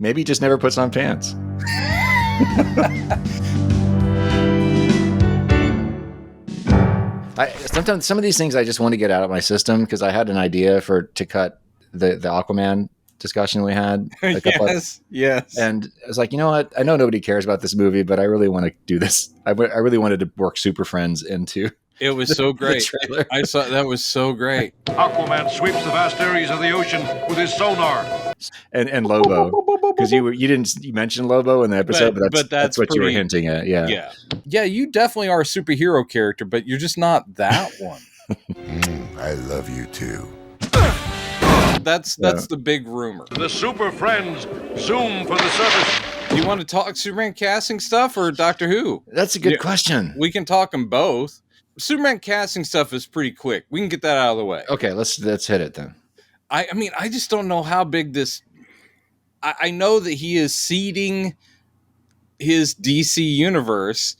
Maybe he just never puts on pants. Sometimes some of these things I just want to get out of my system because I had an idea to cut the Aquaman discussion we had. Yes. And I was like, you know what? I know nobody cares about this movie, but I really want to do this. I really wanted to work Super Friends into. It was so great. I saw that was so great. Aquaman sweeps the vast areas of the ocean with his sonar. And Lobo, because you mention Lobo in the episode, but that's what you were hinting at. Yeah. You definitely are a superhero character, but you're just not that one. I love you too. That's the big rumor. The Super Friends zoom for the surface. Do you want to talk Superman casting stuff or Doctor Who? That's a good question. We can talk them both. Superman casting stuff is pretty quick. We can get that out of the way. Okay, let's hit it then. I mean, I just don't know how big this. I know that he is seeding his DC universe,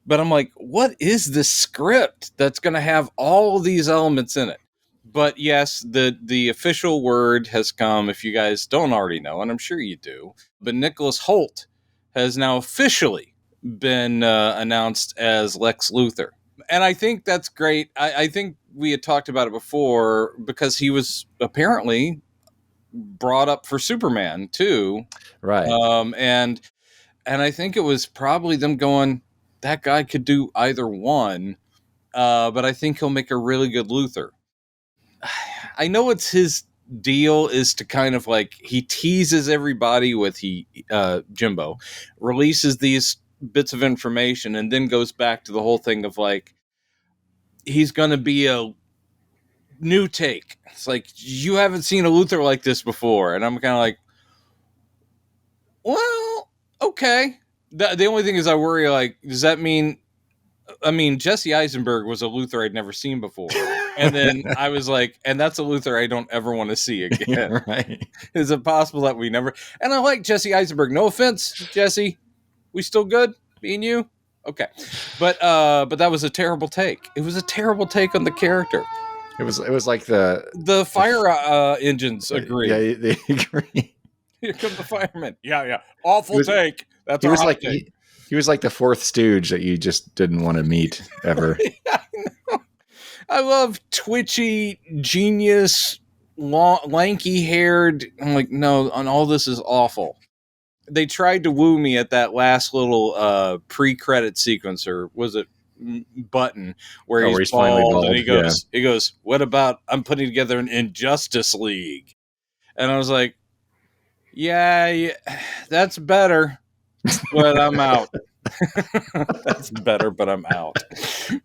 but I'm like, what is this script that's going to have all of these elements in it? But yes, the official word has come, if you guys don't already know, and I'm sure you do, but Nicholas Hoult has now officially been announced as Lex Luthor. And I think that's great. I think we had talked about it before because he was apparently brought up for Superman too. Right. And I think it was probably them going, that guy could do either one. But I think he'll make a really good Luthor. I know it's his deal is to kind of like, he teases everybody with Jimbo releases these bits of information and then goes back to the whole thing of like, he's going to be a new take. It's like, you haven't seen a Luthor like this before. And I'm kind of like, well, okay. The only thing is I worry, like, does that mean, Jesse Eisenberg was a Luthor I'd never seen before. And then I was like, and that's a Luthor I don't ever want to see again. Right. Is it possible that we never, and I like Jesse Eisenberg. No offense, Jesse. We still good? Me and you? Okay. But that was a terrible take. It was a terrible take on the character. It was like the fire engines agree. Yeah, they agree. Here come the firemen. Yeah. Awful take. That's he was hot like take. He was like the fourth stooge that you just didn't want to meet ever. Yeah, I know. I love twitchy, genius, lanky-haired. I'm like, no, and all this is awful. They tried to woo me at that last little pre-credit sequence, or was it button, where he's finally bald, and he goes, what about I'm putting together an Injustice League? And I was like, yeah, that's better, but I'm out. That's better, but I'm out.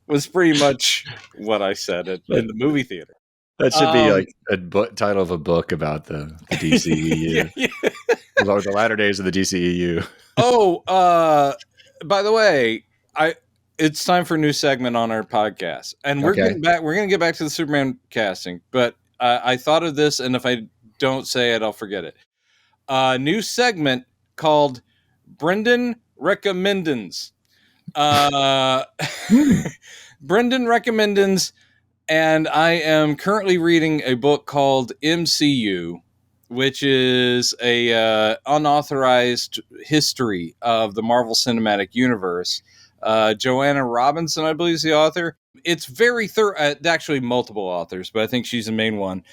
Was pretty much what I said in the movie theater. That should be like a title of a book about the DCEU. Yeah. About the latter days of the DCEU. Oh, by the way, it's time for a new segment on our podcast, and we're getting back. We're going to get back to the Superman casting, but I thought of this, and if I don't say it, I'll forget it. New segment called Brendan Recommendins. Brendan Recommendins, and I am currently reading a book called MCU, which is a unauthorized history of the Marvel Cinematic Universe. Joanna Robinson, I believe, is the author. It's very thorough. Actually, multiple authors, but I think she's the main one.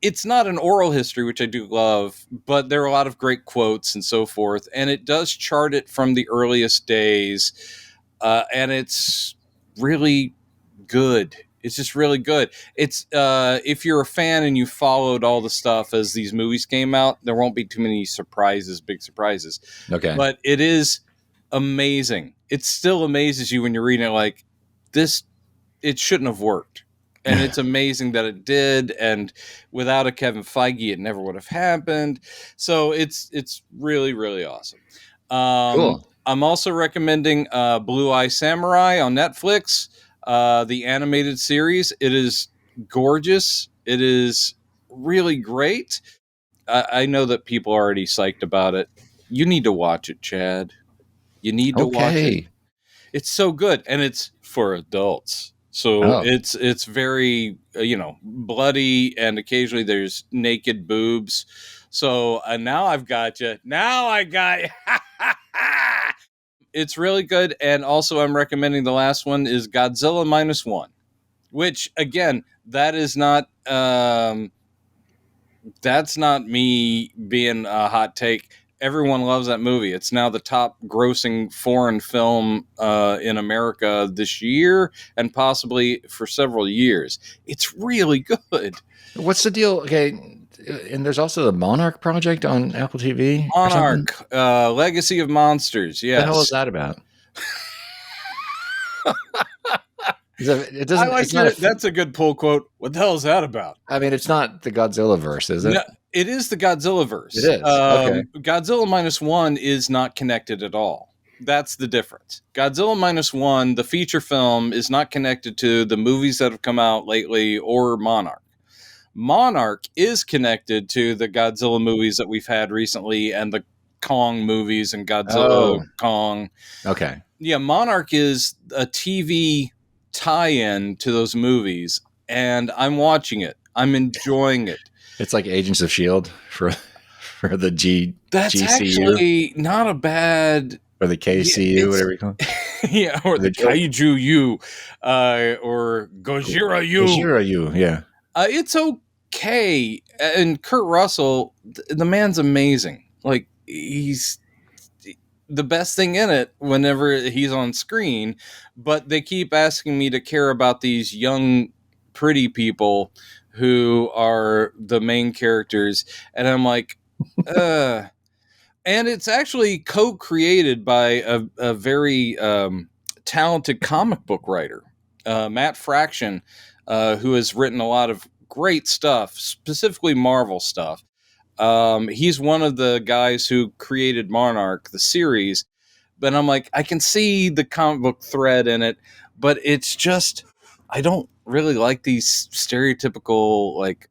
It's not an oral history, which I do love, but there are a lot of great quotes and so forth. And it does chart it from the earliest days. And it's really good. It's just really good. It's if you're a fan and you followed all the stuff as these movies came out, there won't be too many big surprises. Okay. But it is amazing. It still amazes you when you're reading it like this. It shouldn't have worked. And it's amazing that it did. And without a Kevin Feige, it never would have happened. So it's really, really awesome. Cool. I'm also recommending Blue Eye Samurai on Netflix, the animated series. It is gorgeous. It is really great. I know that people are already psyched about it. You need to watch it, Chad. You need to watch it. It's so good. And it's for adults. So it's very, bloody, and occasionally there's naked boobs. So now I've got you. Now I got you. It's really good. And also I'm recommending the last one is Godzilla -1, which again, that is not, that's not me being a hot take. Everyone loves that movie. It's now the top grossing foreign film in America this year and possibly for several years. It's really good. What's the deal? Okay, and there's also the Monarch project on Apple TV. Monarch, Legacy of Monsters. Yes. What the hell is that about? It doesn't. I like it's not it. That's a good pull quote. What the hell is that about? I mean, it's not the Godzilla verse, is it? No, it is the Godzilla verse. It is. Okay. Godzilla -1 is not connected at all. That's the difference. Godzilla -1, the feature film, is not connected to the movies that have come out lately or Monarch. Monarch is connected to the Godzilla movies that we've had recently and the Kong movies and Godzilla Kong. Okay. Yeah, Monarch is a TV tie-in to those movies, and I'm watching it. I'm enjoying it. It's like Agents of S.H.I.E.L.D. for the That's GCU. actually not a bad... Or the KCU, whatever you call it. Yeah, or the Kaiju U, or Gojira U. Gojira U, yeah. It's okay. And Kurt Russell, the man's amazing. Like, he's the best thing in it whenever he's on screen, but they keep asking me to care about these young, pretty people who are the main characters. And I'm like, and it's actually co-created by a very talented comic book writer, Matt Fraction, who has written a lot of great stuff, specifically Marvel stuff. He's one of the guys who created Monarch, the series. But I'm like, I can see the comic book thread in it, but it's just, I don't really like these stereotypical, like,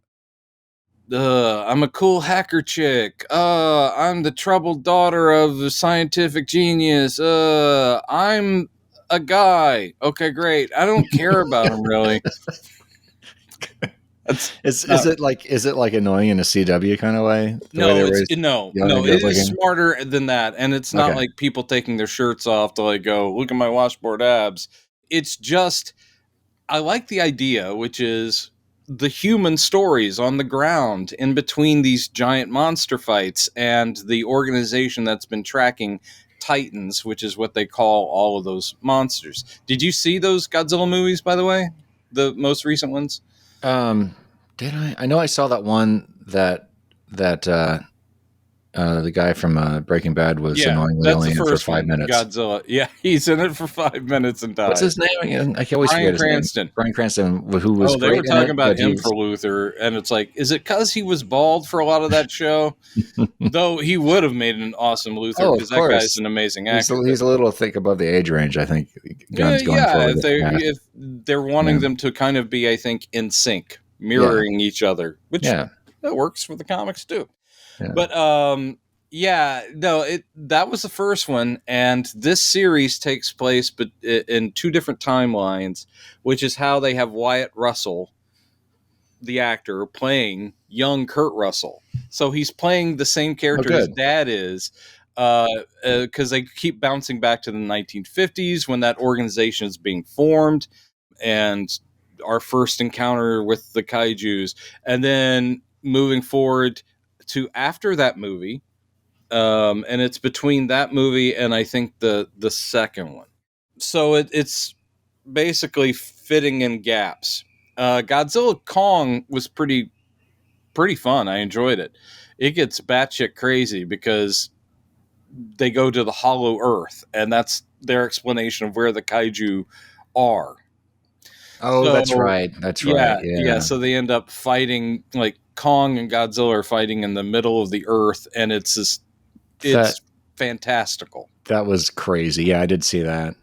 I'm a cool hacker chick. I'm the troubled daughter of a scientific genius. I'm a guy. Okay, great. I don't care about him really. Is it like annoying in a CW kind of way? No, it is smarter than that, and it's not like people taking their shirts off to like go look at my washboard abs. It's just, I like the idea, which is the human stories on the ground in between these giant monster fights and the organization that's been tracking Titans, which is what they call all of those monsters. Did you see those Godzilla movies, by the way? The most recent ones? Did I? I know I saw that one that the guy from Breaking Bad was annoyingly only in it for 5 minutes. Godzilla. Yeah, he's in it for 5 minutes and dies. What's his name again? I can always forget his name. Bryan Cranston, who was they were talking about him for Luther, and it's like, is it because he was bald for a lot of that show? Though he would have made an awesome Luther, because that guy's an amazing actor. He's a little thick above the age range, I think. If they're wanting them to kind of be, I think, in sync, mirroring each other, which that works for the comics too. Yeah. But that was the first one, and this series takes place but in two different timelines, which is how they have Wyatt Russell, the actor, playing young Kurt Russell. So he's playing the same character his dad is, because they keep bouncing back to the 1950s when that organization is being formed, and our first encounter with the kaijus, and then moving forward to after that movie, and it's between that movie and I think the second one. So it's basically fitting in gaps. Godzilla Kong was pretty fun. I enjoyed it. It gets batshit crazy because they go to the Hollow Earth, and that's their explanation of where the kaiju are. Oh, so, that's right. Yeah. So they end up fighting, like Kong and Godzilla are fighting in the middle of the earth, and it's fantastical. That was crazy. Yeah, I did see that.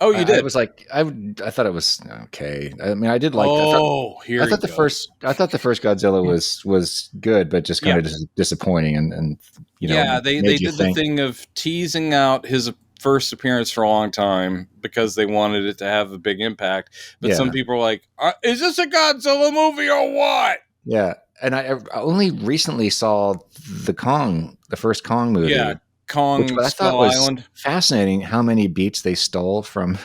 Oh, you did? I was like, I thought it was okay. I mean, I did like. I thought the first Godzilla was good, but just kind of disappointing, and they did the thing of teasing out his first appearance for a long time because they wanted it to have a big impact. But some people are like, "Is this a Godzilla movie or what?" Yeah, and I only recently saw the first Kong movie. Yeah, which Kong I thought Skull was Island. fascinating. How many beats they stole from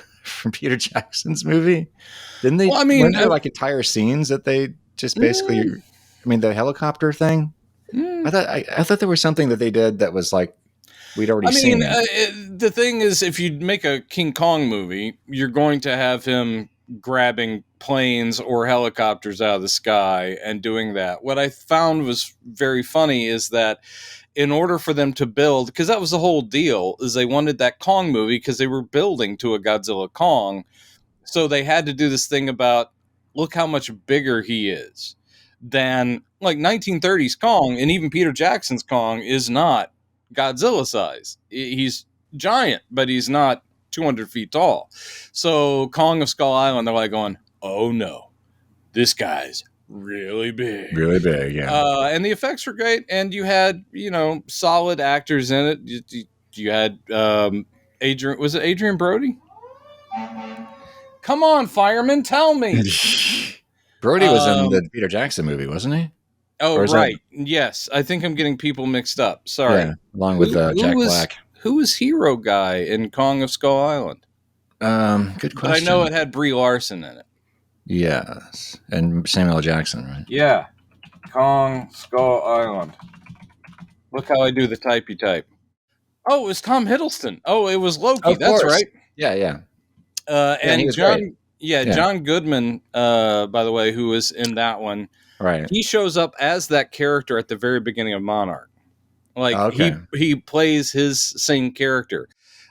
Peter Jackson's movie? Didn't they? Well, I mean, weren't there like entire scenes that they just basically? I mean, the helicopter thing. I thought there was something that they did that was like we'd already seen. The thing is, if you make a King Kong movie, you're going to have him grabbing planes or helicopters out of the sky and doing that. What I found was very funny is that in order for them to build, because that was the whole deal, is they wanted that Kong movie because they were building to a Godzilla Kong. So they had to do this thing about, look how much bigger he is than like 1930s Kong, and even Peter Jackson's Kong is not Godzilla size. He's giant, but he's not 200 feet tall. So Kong of Skull Island, they're like going, oh no, this guy's really big. Really big, yeah. And the effects were great, and you had, solid actors in it. You had Adrian, was it Adrian Brody? Come on, fireman, tell me. Brody was in the Peter Jackson movie, wasn't he? Oh, right. Yes. I think I'm getting people mixed up. Sorry. Yeah, along with Jack Black. Who was Hero Guy in Kong of Skull Island? Good question. But I know it had Brie Larson in it. Yes. And Samuel L. Jackson, right? Yeah. Kong Skull Island. Look how I do the typey type. Oh, it was Tom Hiddleston. Oh, it was Loki. That's right. Yeah. And John, John Goodman, by the way, who was in that one. Right. He shows up as that character at the very beginning of Monarch. Like he plays his same character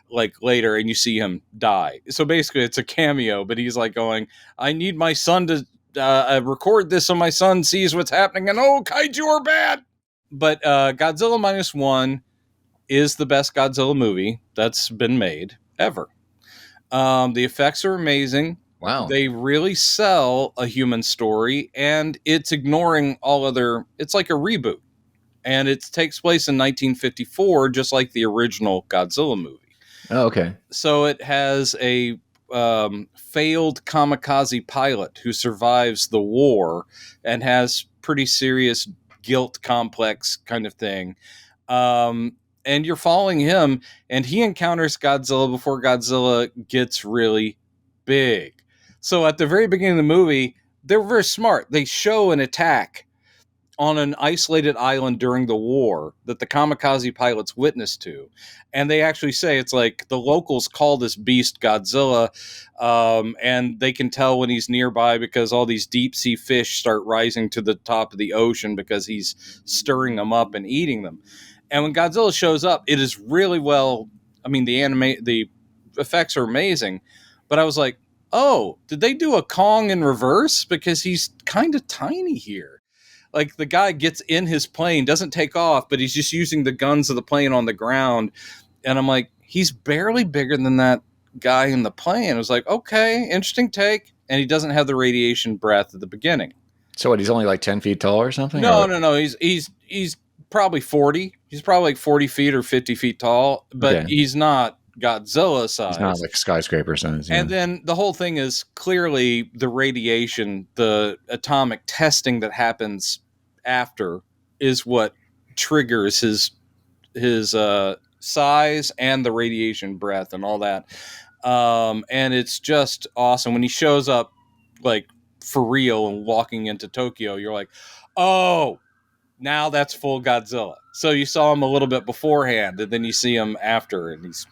like later, and you see him die. So basically it's a cameo, but he's like going, I need my son to record this so my son sees what's happening, and kaiju are bad. But Godzilla Minus One is the best Godzilla movie that's been made ever. The effects are amazing. Wow. They really sell a human story, and it's ignoring all other... It's like a reboot. And it takes place in 1954, just like the original Godzilla movie. Oh, okay. So it has a failed kamikaze pilot who survives the war and has pretty serious guilt complex kind of thing. And you're following him, and he encounters Godzilla before Godzilla gets really big. So at the very beginning of the movie, they're very smart. They show an attack on an isolated island during the war that the kamikaze pilots witnessed to. And they actually say, it's like the locals call this beast Godzilla, and they can tell when he's nearby because all these deep sea fish start rising to the top of the ocean because he's stirring them up and eating them. And when Godzilla shows up, it is really well, I mean, the effects are amazing, but I was like, oh, did they do a Kong in reverse? Because he's kind of tiny here. Like the guy gets in his plane, doesn't take off, but he's just using the guns of the plane on the ground. And I'm like, he's barely bigger than that guy in the plane. I was like, okay, interesting take. And he doesn't have the radiation breath at the beginning. So what, he's only like 10 feet tall or something? No. He's probably 40. He's probably like 40 feet or 50 feet tall, but he's not Godzilla size. It's not like skyscraper size. Yeah. And then the whole thing is clearly the radiation, the atomic testing that happens after is what triggers his size and the radiation breath and all that. And it's just awesome. When he shows up like for real and walking into Tokyo, you're like, oh, now that's full Godzilla. So you saw him a little bit beforehand, and then you see him after, and it's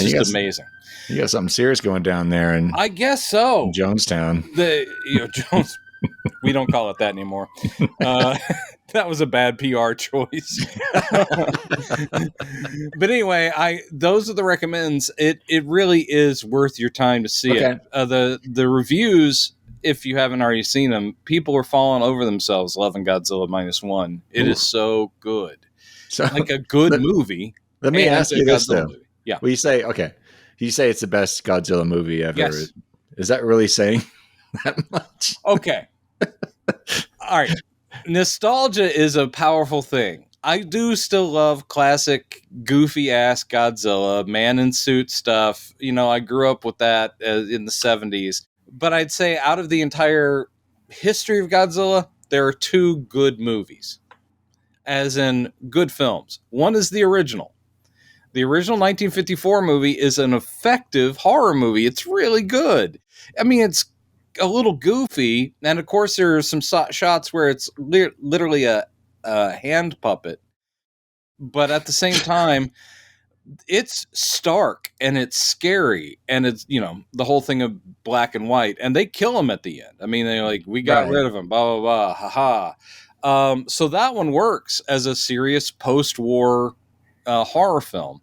just amazing. You got something serious going down there, and I guess so. Jonestown. Jones. We don't call it that anymore. That was a bad PR choice. But anyway, those are the recommends. It really is worth your time to see it. The reviews, if you haven't already seen them, people are falling over themselves loving Godzilla Minus One. It is so good. So, like a good movie. Let me ask you this, though. Movie. Yeah. Well, you say it's the best Godzilla movie ever. Yes. Is that really saying that much? Okay. All right. Nostalgia is a powerful thing. I do still love classic goofy ass Godzilla, man in suit stuff. I grew up with that in the 70s. But I'd say out of the entire history of Godzilla, there are two good movies, as in good films. One is the original. The original 1954 movie is an effective horror movie. It's really good. I mean, it's a little goofy, and of course there are some shots where it's literally a hand puppet, but at the same time it's stark and it's scary, and it's, you know, the whole thing of black and white, and they kill him at the end. I mean, they're like, we got rid of him, blah blah blah, haha. So that one works as a serious post-war horror film,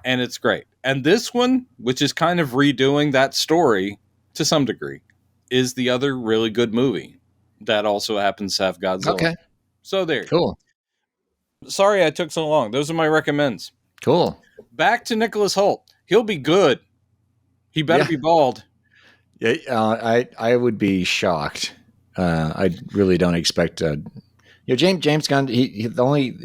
and it's great. And this one, which is kind of redoing that story to some degree, is the other really good movie that also happens to have Godzilla. Okay. So there. Cool. Sorry I took so long. Those are my recommends. Cool. Back to Nicholas Hoult. He'll be good. He better be bald. Yeah, I would be shocked. I really don't expect. James Gunn. He the only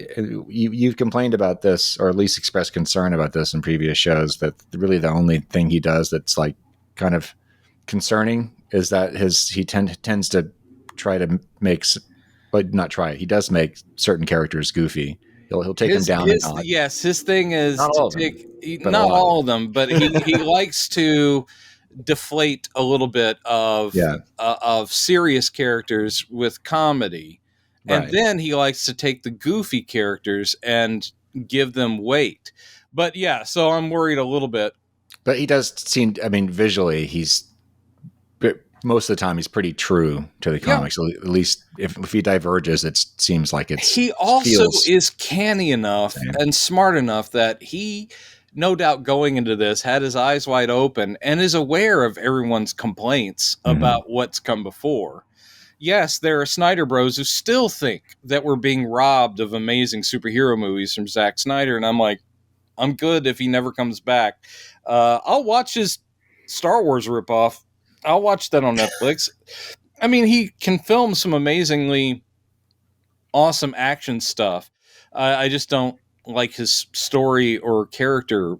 you've complained about this, or at least expressed concern about this in previous shows. That really the only thing he does that's like kind of concerning is that he tends to try to make, but not try. He does make certain characters goofy. He'll take them down. Yes, his thing is not all of them, but he likes to deflate a little bit of serious characters with comedy, and then he likes to take the goofy characters and give them weight. But yeah, so I'm worried a little bit. But he does seem. I mean, visually, most of the time he's pretty true to the comics. Yeah. At least if he diverges, it seems like it's. He also is canny enough and smart enough that he, no doubt going into this, had his eyes wide open and is aware of everyone's complaints about what's come before. Yes, there are Snyder bros who still think that we're being robbed of amazing superhero movies from Zack Snyder, and I'm like, I'm good if he never comes back. I'll watch his Star Wars ripoff. I'll watch that on Netflix. I mean, he can film some amazingly awesome action stuff. I just don't like his story or character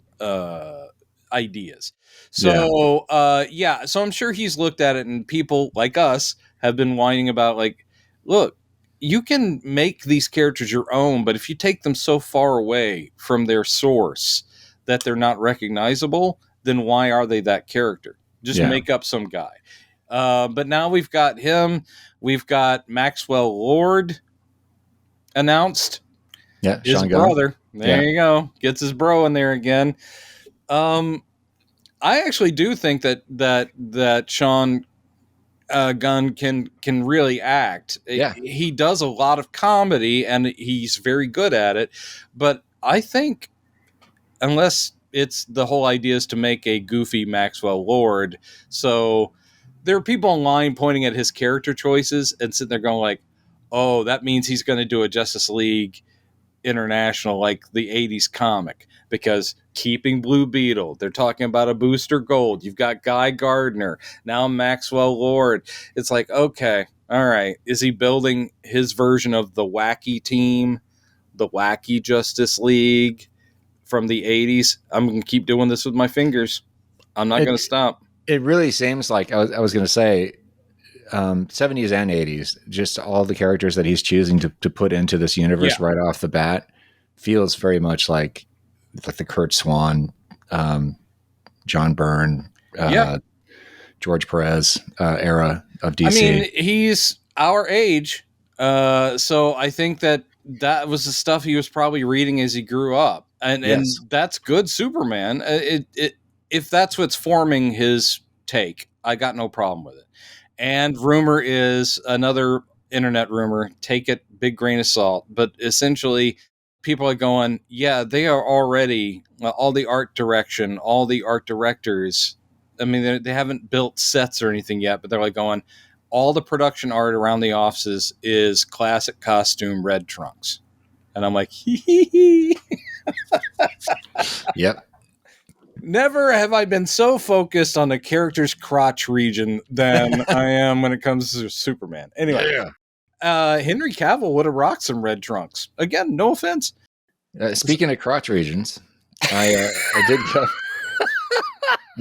ideas. So, so I'm sure he's looked at it, and people like us have been whining about, like, look, you can make these characters your own, but if you take them so far away from their source that they're not recognizable, then why are they that character? Just make up some guy. But now we've got him. We've got Maxwell Lord announced. Yeah, his brother. There you go. Gets his bro in there again. I actually do think that Sean Gunn can really act. Yeah. He does a lot of comedy, and he's very good at it. But I think unless it's the whole idea is to make a goofy Maxwell Lord. So there are people online pointing at his character choices and sitting there going like, oh, that means he's going to do a Justice League International like the 80s comic, because keeping Blue Beetle, they're talking about a Booster Gold. You've got Guy Gardner, now Maxwell Lord. It's like, okay, all right. Is he building his version of the wacky team, the wacky Justice League from the 80s? I'm going to keep doing this with my fingers. I'm not going to stop. It really seems like, I was going to say, 70s and 80s, just all the characters that he's choosing to put into this universe right off the bat feels very much like the Kurt Swan, John Byrne, George Perez era of DC. I mean, he's our age, so I think that was the stuff he was probably reading as he grew up. And that's good Superman. If that's what's forming his take, I got no problem with it. And rumor is another internet rumor. Take it big grain of salt. But essentially, people are going, yeah, they are already all the art direction, all the art directors. I mean, they haven't built sets or anything yet, but they're like going, all the production art around the offices is classic costume red trunks. And I'm like, hee hee hee. Yep. Never have I been so focused on the character's crotch region than I am when it comes to Superman. Anyway, Henry Cavill would have rocked some red trunks. Again, no offense. Speaking of crotch regions, I did go.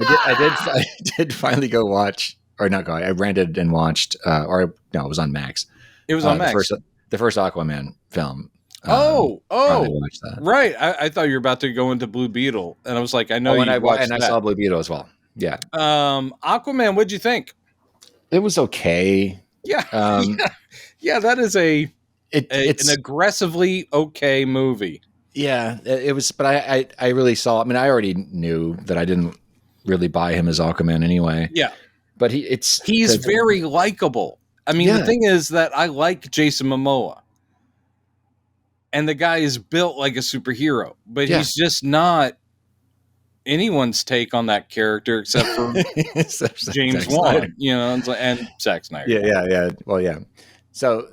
I did finally go watch, or not go. I rented and watched, it was on Max. It was on Max. The first Aquaman film. Oh, Probably watched that. right. I thought you were about to go into Blue Beetle, and I was like, I know you watched that. I saw Blue Beetle as well. Yeah. Aquaman, what'd you think? It was okay. Yeah. Um, yeah, that is it's an aggressively okay movie. Yeah, it was, but I really saw. I mean, I already knew that I didn't really buy him as Aquaman anyway. Yeah, but he's very likable. I mean, the thing is that I like Jason Momoa, and the guy is built like a superhero, but he's just not anyone's take on that character except for James Wan, and Zack Snyder. Yeah. Well, yeah. So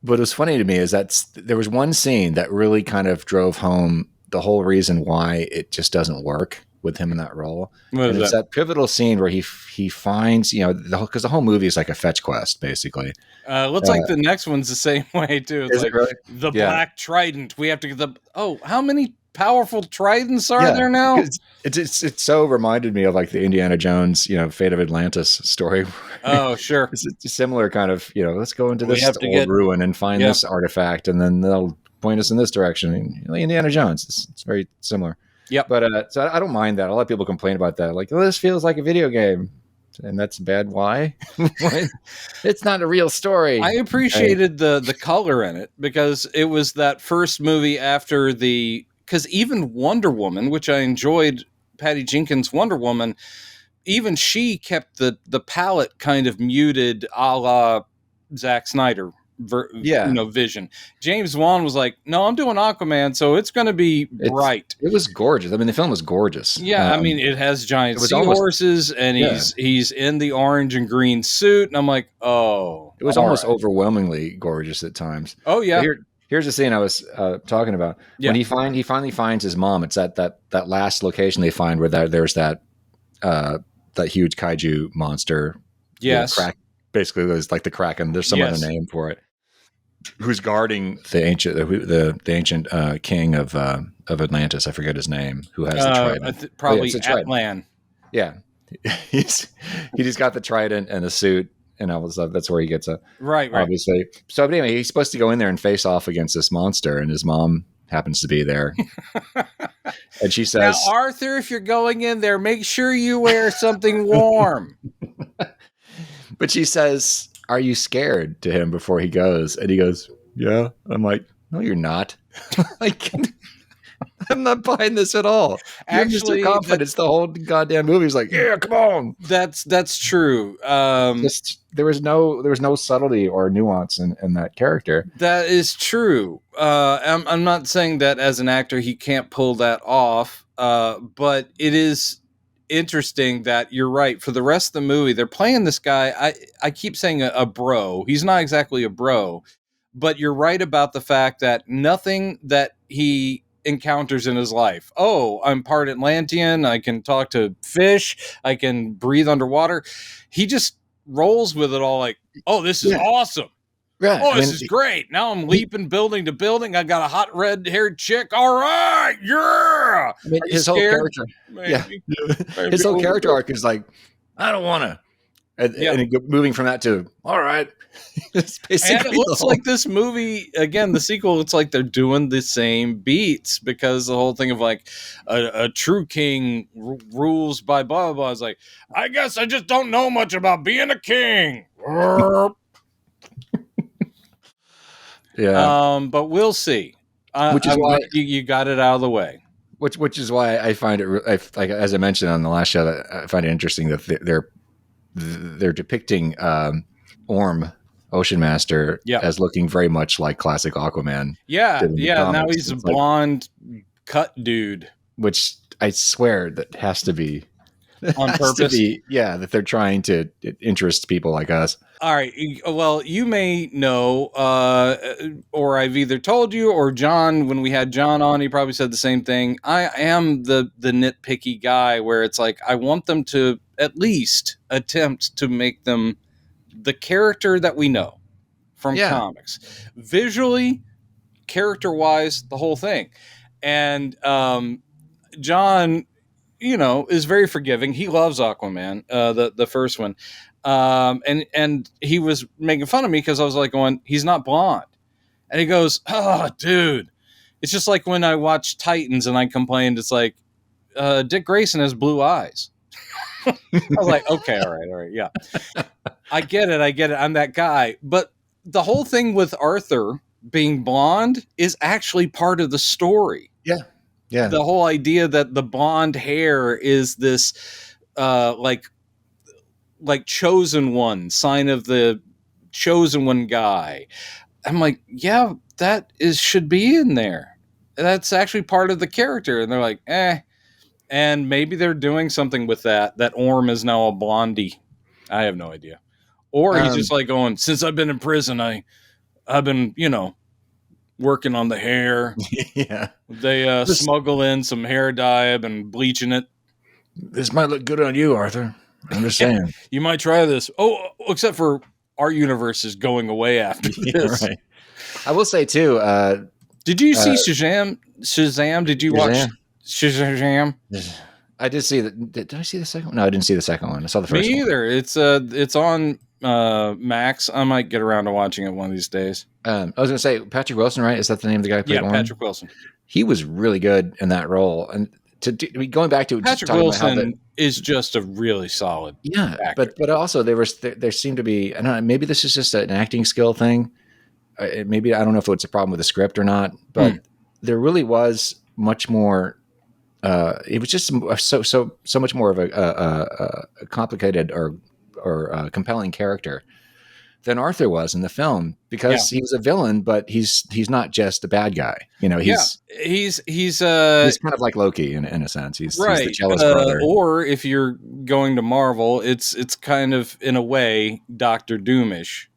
what was funny to me is that there was one scene that really kind of drove home the whole reason why it just doesn't work with him in that role. It's that pivotal scene where he finds, because the whole movie is like a fetch quest, basically. Looks like the next one's the same way too. It's like really? The Black Trident. We have to get how many powerful tridents are there now? It's so reminded me of like the Indiana Jones, Fate of Atlantis story. Oh, sure. It's a similar kind of, let's go into this old ruin and find this artifact, and then they'll point us in this direction. Indiana Jones. It's very similar. Yeah. But so I don't mind that. A lot of people complain about that. Like, this feels like a video game. And that's bad. Why? It's not a real story. I appreciated the color in it because it was that first movie after because even Wonder Woman, which I enjoyed, Patty Jenkins' Wonder Woman, even she kept the palette kind of muted, a la Zack Snyder vision. James Wan was like, no, I'm doing Aquaman, so it's going to be bright. It was gorgeous. I mean, the film was gorgeous. Yeah, I mean, it has giant seahorses, and he's in the orange and green suit, and I'm like, oh. It was almost overwhelmingly gorgeous at times. Oh, yeah. Here's the scene I was talking about. Yeah. When he finally finds his mom, it's at that last location they find where there's that huge kaiju monster. Yes. Basically, there's like the Kraken. There's some other name for it. Who's guarding the ancient king of Atlantis? I forget his name. Who has the trident? Probably Atlan. Yeah, he just got the trident and the suit and all this stuff. That's where he gets right. Obviously. So, but anyway, he's supposed to go in there and face off against this monster, and his mom happens to be there. And she says, "Now, Arthur, if you're going in there, make sure you wear something warm." But she says, "Are you scared?" to him before he goes, and he goes, "Yeah." I'm like, "No, you're not." Like, I'm not buying this at all. Actually, you're just too confident. It's the whole goddamn movie. He's like, "Yeah, come on." That's true. There was no subtlety or nuance in that character. That is true. I'm not saying that as an actor he can't pull that off, but it is interesting that you're right. For the rest of the movie, they're playing this guy. I keep saying a bro. He's not exactly a bro, but you're right about the fact that nothing that he encounters in his life. Oh, I'm part Atlantean. I can talk to fish. I can breathe underwater. He just rolls with it all like, oh, this is awesome. Right. Oh, this is great. Now I'm leaping building to building. I got a hot red-haired chick. All right, yeah. I mean, his whole character, his whole character arc is like, I don't want to, and moving from that to, all right. It's basically, and it looks like this movie again. The sequel, it's like they're doing the same beats because the whole thing of like a true king rules by blah blah blah is like, I guess I just don't know much about being a king. Yeah. But we'll see. Which is why you got it out of the way. Which is why I find it like, as I mentioned on the last show, that I find it interesting that they're depicting Orm, Ocean Master, as looking very much like classic Aquaman. Yeah. Now he's a blonde cut dude, which I swear that has to be on purpose. That they're trying to interest people like us. All right. Well, you may know, or I've either told you, or John, when we had John on, he probably said the same thing. I am the nitpicky guy where it's like, I want them to at least attempt to make them the character that we know from comics. Visually, character-wise, the whole thing. And John, is very forgiving. He loves Aquaman, the first one. And he was making fun of me because I was like going, he's not blonde. And he goes, oh, dude. It's just like when I watch Titans and I complained, it's like, Dick Grayson has blue eyes. I was like, okay, all right, yeah. I get it. I'm that guy. But the whole thing with Arthur being blonde is actually part of the story. Yeah. The whole idea that the blonde hair is this like chosen one, sign of the chosen one guy. I'm like, yeah, that should be in there. That's actually part of the character. And they're like, and maybe they're doing something with that Orm is now a blondie. I have no idea. Or he's just like going, since I've been in prison, I've been, working on the hair. Yeah. They smuggle in some hair dye. I've been bleaching it. This might look good on you, Arthur. I'm just saying. You might try this. Oh, except for our universe is going away after this. Right. I will say too. Did you see Shazam? Shazam? Did you watch Shazam? I did see that. Did I see the second one? No, I didn't see the second one. I saw the first one. Me either. It's on Max. I might get around to watching it one of these days. I was going to say Patrick Wilson, right? Is that the name of the guy who played Orm? Patrick Wilson. He was really good in that role. And going back to Patrick Wilson is just a really solid actor. But also there seemed to be, I don't know, maybe this is just an acting skill thing. Maybe I don't know if it's a problem with the script or not, but there really was much more. It was just so much more of a complicated or compelling character than Arthur was in the film, because he was a villain, but he's not just a bad guy. He's kind of like Loki in a sense. He's the jealous brother. Or if you're going to Marvel, it's kind of in a way Doctor Doomish.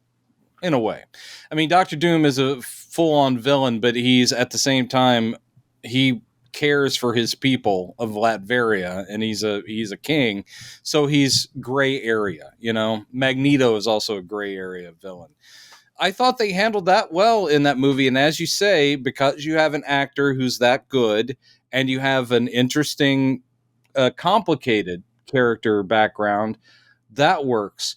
In a way, I mean, Doctor Doom is a full-on villain, but he's at the same time he cares for his people of Latveria, and he's a king, so he's gray area. Magneto is also a gray area villain. I thought they handled that well in that movie, and as you say, because you have an actor who's that good, and you have an interesting, complicated character background, that works.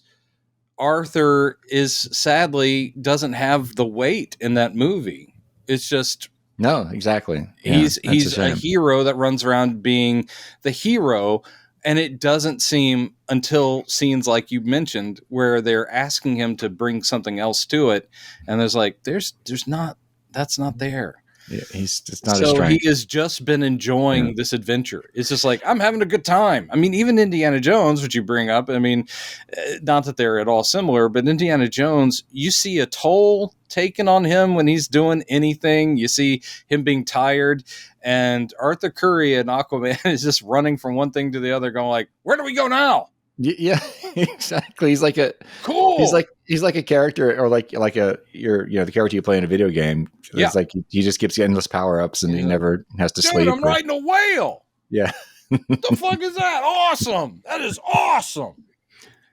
Arthur sadly doesn't have the weight in that movie. It's just no, exactly. He's a hero that runs around being the hero, and it doesn't seem until scenes like you mentioned where they're asking him to bring something else to it, and there's that's not there. Yeah, he's just not. So he has just been enjoying this adventure. It's just like, I'm having a good time. I mean, even Indiana Jones, which you bring up, I mean, not that they're at all similar, but Indiana Jones, you see a toll taken on him when he's doing anything. You see him being tired, and Arthur Curry and Aquaman is just running from one thing to the other, going like, where do we go now? Yeah, exactly. He's like cool. He's like a character, or like the character you play in a video game. It's like he just gets endless power ups, and he never has to sleep. I'm riding a whale. Yeah. What the fuck is that? Awesome. That is awesome.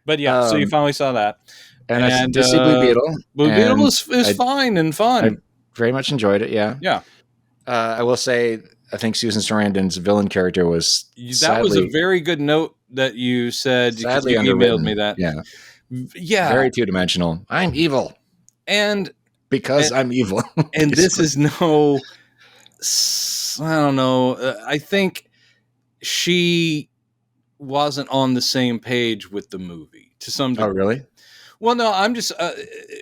But yeah, so you finally saw that, and I did see Blue Beetle. Blue Beetle is fine and fun. I very much enjoyed it. Yeah. Yeah. I will say, I think Susan Sarandon's villain character was was a very good note that you said. Sadly, you emailed me that. Yeah, very two-dimensional. I'm evil, and I'm evil. And this is no, I don't know. I think she wasn't on the same page with the movie to some degree. Oh, really? Well, no, I'm just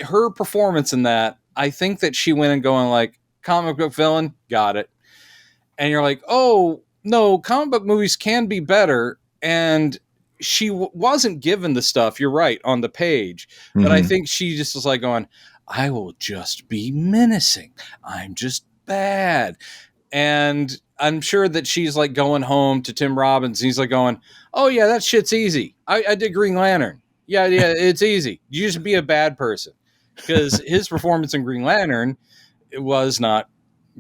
her performance in that. I think that she went and going like, comic book villain, got it. And you're like, oh, no, comic book movies can be better. And she wasn't given the stuff, you're right, on the page. Mm-hmm. But I think she just was like going, I will just be menacing. I'm just bad. And I'm sure that she's like going home to Tim Robbins. And he's like going, oh, yeah, that shit's easy. I did Green Lantern. Yeah, it's easy. You just be a bad person. Because his performance in Green Lantern, it was not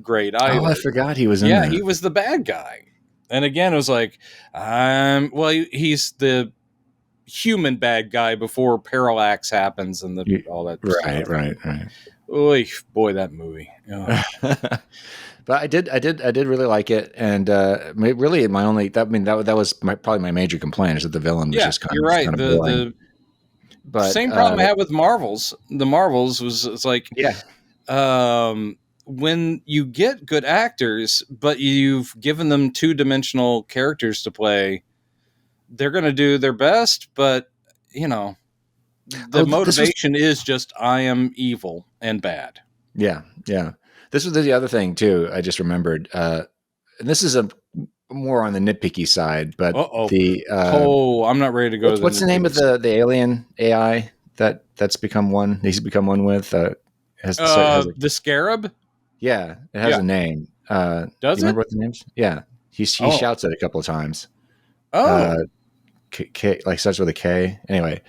great either. Oh, I forgot he was in there. Yeah, he was the bad guy. And again, it was like, he's the human bad guy before Parallax happens and all that. Right. Oy, boy, that movie. Oh. But I did really like it, and really that was probably my major complaint, is that the villain was just kind of. You're right. Kind of But same problem I had with Marvels. The Marvels was it's like yeah, when you get good actors, but you've given them two-dimensional characters to play, they're going to do their best, but the motivation is just I am evil and bad. Yeah. This was the other thing too. I just remembered, and this is a more on the nitpicky side, but I'm not ready to go. What's the name of the alien AI that's become one? He's become one with the Scarab. Yeah, it has a name. Does do you remember what the name's? Yeah, he shouts it a couple of times. Like starts with a K. Anyway,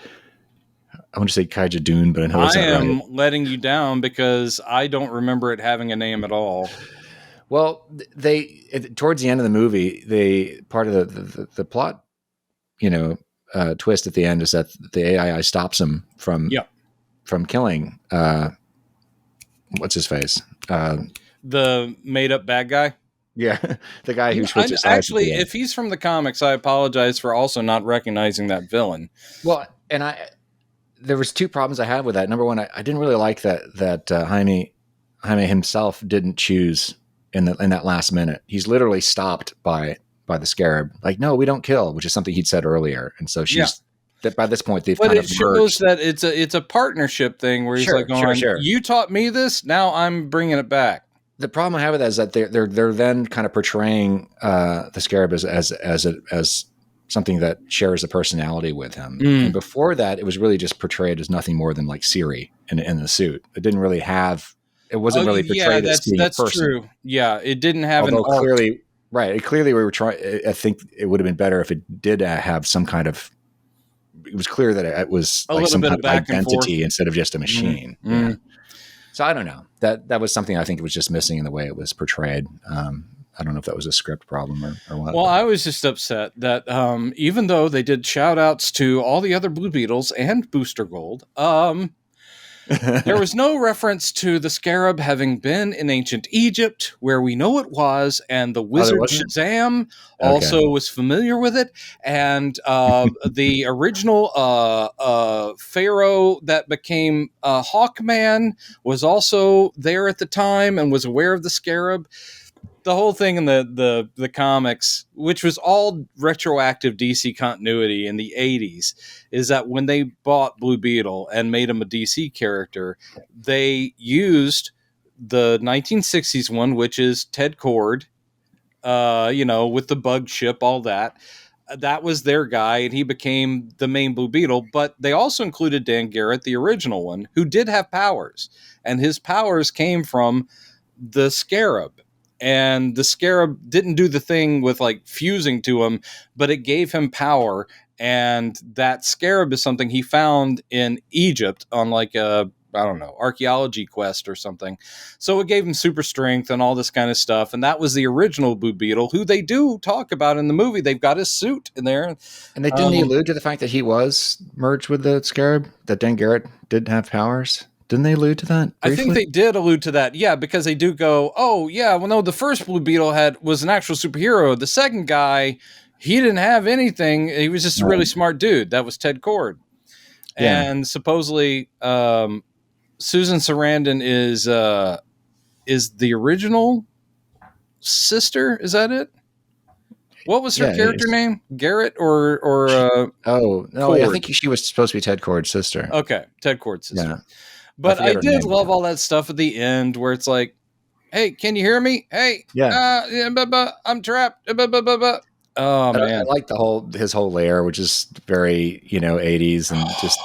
I want to say Kaija Dune, but I know it's not right. I am letting you down because I don't remember it having a name at all. Well, towards the end of the movie, part of the plot, twist at the end is that the AI stops him from killing. What's his face? The made up bad guy. Yeah, the guy who switches sides. Actually, if he's from the comics, I apologize for also not recognizing that villain. Well, and there was two problems I had with that. Number one, I didn't really like that Jaime himself didn't choose in that last minute. He's literally stopped by the Scarab. Like, no, we don't kill, which is something he'd said earlier. And so she's that by this point they've kind of merged. But it shows that it's a partnership thing where he's sure. You taught me this, now I'm bringing it back. The problem I have with that is that they're then kind of portraying the Scarab as something that shares a personality with him. And before that, it was really just portrayed as nothing more than like Siri in the suit. It didn't really have. It wasn't really portrayed as being a person. That's true. Yeah, it didn't have an arc. Clearly, right. Clearly, we were trying. I think it would have been better if it did have some kind of. It was clear that it was like some kind of identity instead of just a machine. Yeah. So I don't know. That was something I think it was just missing in the way it was portrayed. I don't know if that was a script problem or what. Well, I was just upset that even though they did shout outs to all the other Blue Beetles and Booster Gold, there was no reference to the Scarab having been in ancient Egypt, where we know it was, and the wizard Shazam also was familiar with it, and the original pharaoh that became Hawkman was also there at the time and was aware of the Scarab. The whole thing in the comics, which was all retroactive DC continuity in the 80s, is that when they bought Blue Beetle and made him a DC character, they used the 1960s one, which is Ted Kord, with the bug ship, all that. That was their guy, and he became the main Blue Beetle. But they also included Dan Garrett, the original one, who did have powers. And his powers came from the Scarab. And the Scarab didn't do the thing with like fusing to him, but it gave him power. And that Scarab is something he found in Egypt on like a, I don't know, archaeology quest or something. So it gave him super strength and all this kind of stuff. And that was the original Blue Beetle, who they do talk about in the movie. They've got his suit in there. And they didn't allude to the fact that he was merged with the Scarab, that Dan Garrett did have powers. Didn't they allude to that briefly? I think they did allude to that, yeah, because they do go, oh, yeah, well, no, the first Blue Beetle was an actual superhero. The second guy, he didn't have anything. He was just a really smart dude. That was Ted Kord. Yeah. And supposedly Susan Sarandon is the original sister. Is that it? What was her character name? Garrett or oh, no, Kord? I think she was supposed to be Ted Kord's sister. Okay, Ted Kord's sister. Yeah. But I did love all that stuff at the end where it's like, hey, can you hear me? Hey, I'm trapped. Oh, man. I like his whole lair, which is very, 80s, and just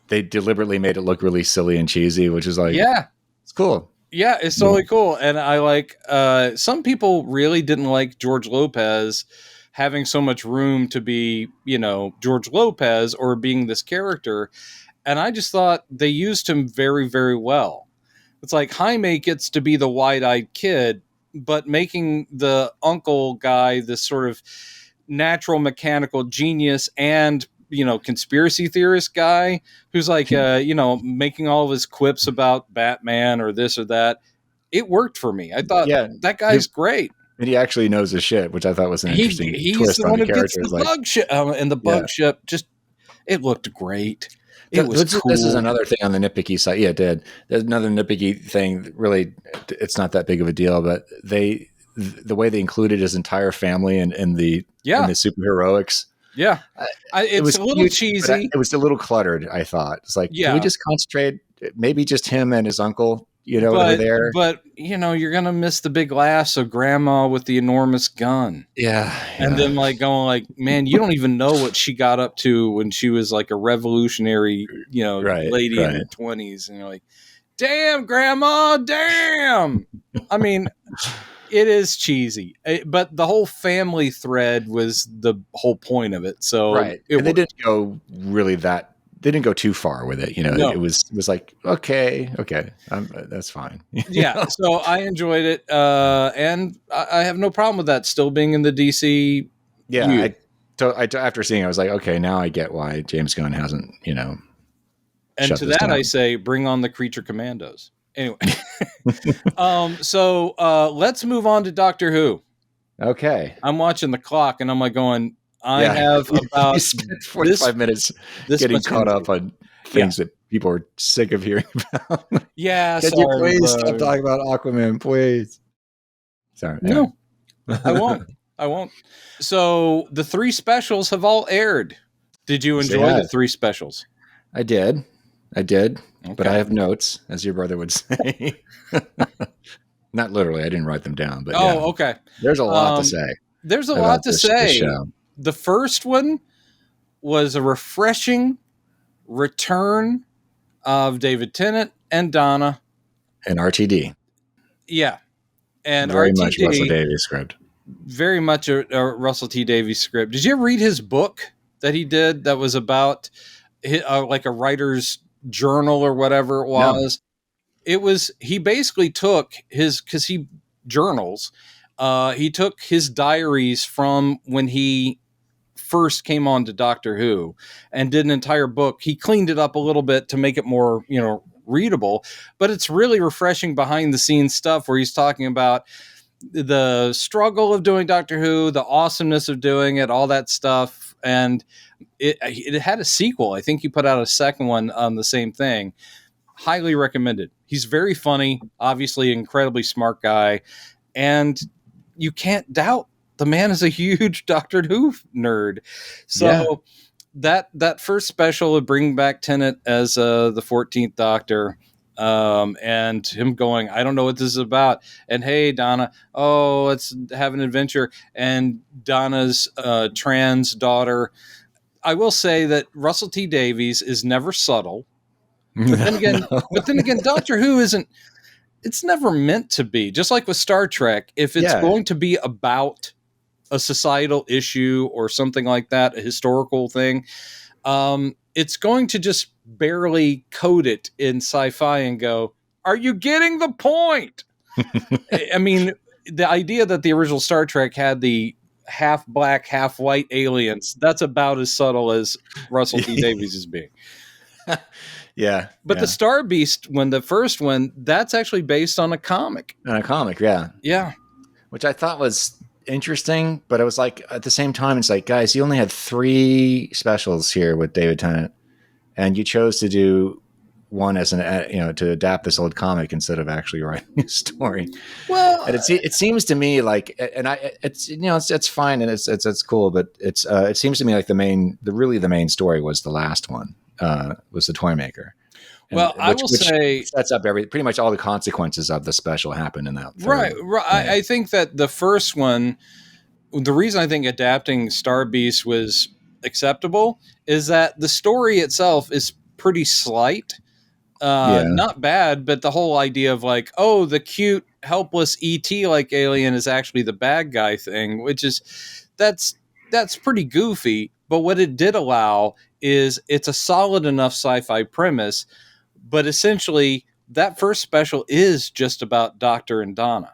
they deliberately made it look really silly and cheesy, which is like, it's cool. Yeah, it's totally cool. And I like, some people really didn't like George Lopez having so much room to be, George Lopez or being this character. And I just thought they used him very, very well. It's like Jaime gets to be the wide-eyed kid, but making the uncle guy this sort of natural mechanical genius and, conspiracy theorist guy who's like, making all of his quips about Batman or this or that. It worked for me. I thought that guy's great. And he actually knows his shit, which I thought was an interesting twist the on one the who character. Gets the bug ship, and the bug ship it looked great. It was This is cool. another thing on the nitpicky side. Yeah, it did. There's another nitpicky thing. That really, it's not that big of a deal, but the way they included his entire family in the superheroics. Yeah. It It's was a little cute, but cheesy. it was a little cluttered. I thought it's like, can we Yeah. just concentrate? Maybe just him and his uncle. Are there. But you're gonna miss the big laughs of Grandma with the enormous gun. Yeah. And then going man, you don't even know what she got up to when she was like a revolutionary, lady in her 20s. And you're like, damn, Grandma, damn. I mean, it is cheesy, but the whole family thread was the whole point of it. So and they didn't go really that. They didn't go too far with it. No. It was like, okay, that's fine. Yeah. So I enjoyed it. And I have no problem with that still being in the DC. Yeah. After seeing it, I was like, okay, now I get why James Gunn hasn't, and to that down. I say, bring on the Creature Commandos. Anyway. So let's move on to Doctor Who. Okay. I'm watching the clock and I'm like going, I have about 45 minutes getting caught up on things that people are sick of hearing about. Yeah. Could you please stop talking about Aquaman, please? Sorry. No, I won't. So the 3 specials have all aired. Did you enjoy the 3 specials? I did. Okay. But I have notes, as your brother would say. Not literally. I didn't write them down. But okay. There's a lot to say. There's a lot to say. The first one was a refreshing return of David Tennant and Donna. And RTD. Yeah. And very RTD, much Russell Davies script. Very much a Russell T. Davies script. Did you ever read his book that he did that was about like a writer's journal or whatever it was? No. It was, he basically took because he journals, he took his diaries from when he first came on to Doctor Who and did an entire book. He cleaned it up a little bit to make it more, readable, but it's really refreshing behind the scenes stuff where he's talking about the struggle of doing Doctor Who, the awesomeness of doing it, all that stuff. And it had a sequel. I think he put out a second one on the same thing. Highly recommended. He's very funny, obviously incredibly smart guy, and you can't doubt the man is a huge Doctor Who nerd. So that first special would bring back Tennant as the 14th Doctor, and him going, I don't know what this is about. And hey, Donna, let's have an adventure. And Donna's trans daughter. I will say that Russell T. Davies is never subtle. But then again, Doctor Who isn't. It's never meant to be. Just like with Star Trek, if it's going to be about a societal issue or something like that, a historical thing, it's going to just barely code it in sci-fi and go, are you getting the point? I mean, the idea that the original Star Trek had the half black, half white aliens, that's about as subtle as Russell T. Davies is being. But the Star Beast the first one, that's actually based on a comic. Yeah. Which I thought was interesting, but it was like, at the same time, it's like, guys, you only had 3 specials here with David Tennant, and you chose to do one as to adapt this old comic instead of actually writing a story. Well, and it seems to me like, and it's fine and it's cool, but it seems to me like the main story was the last one, was the Toymaker. Well, I will say sets up pretty much all the consequences of the special happen in that. Right. I think that the first one, the reason I think adapting Star Beast was acceptable is that the story itself is pretty slight. Not bad, but the whole idea of like, the cute, helpless ET like alien is actually the bad guy thing, which is that's pretty goofy. But what it did allow is it's a solid enough sci-fi premise. But essentially, that first special is just about Doctor and Donna.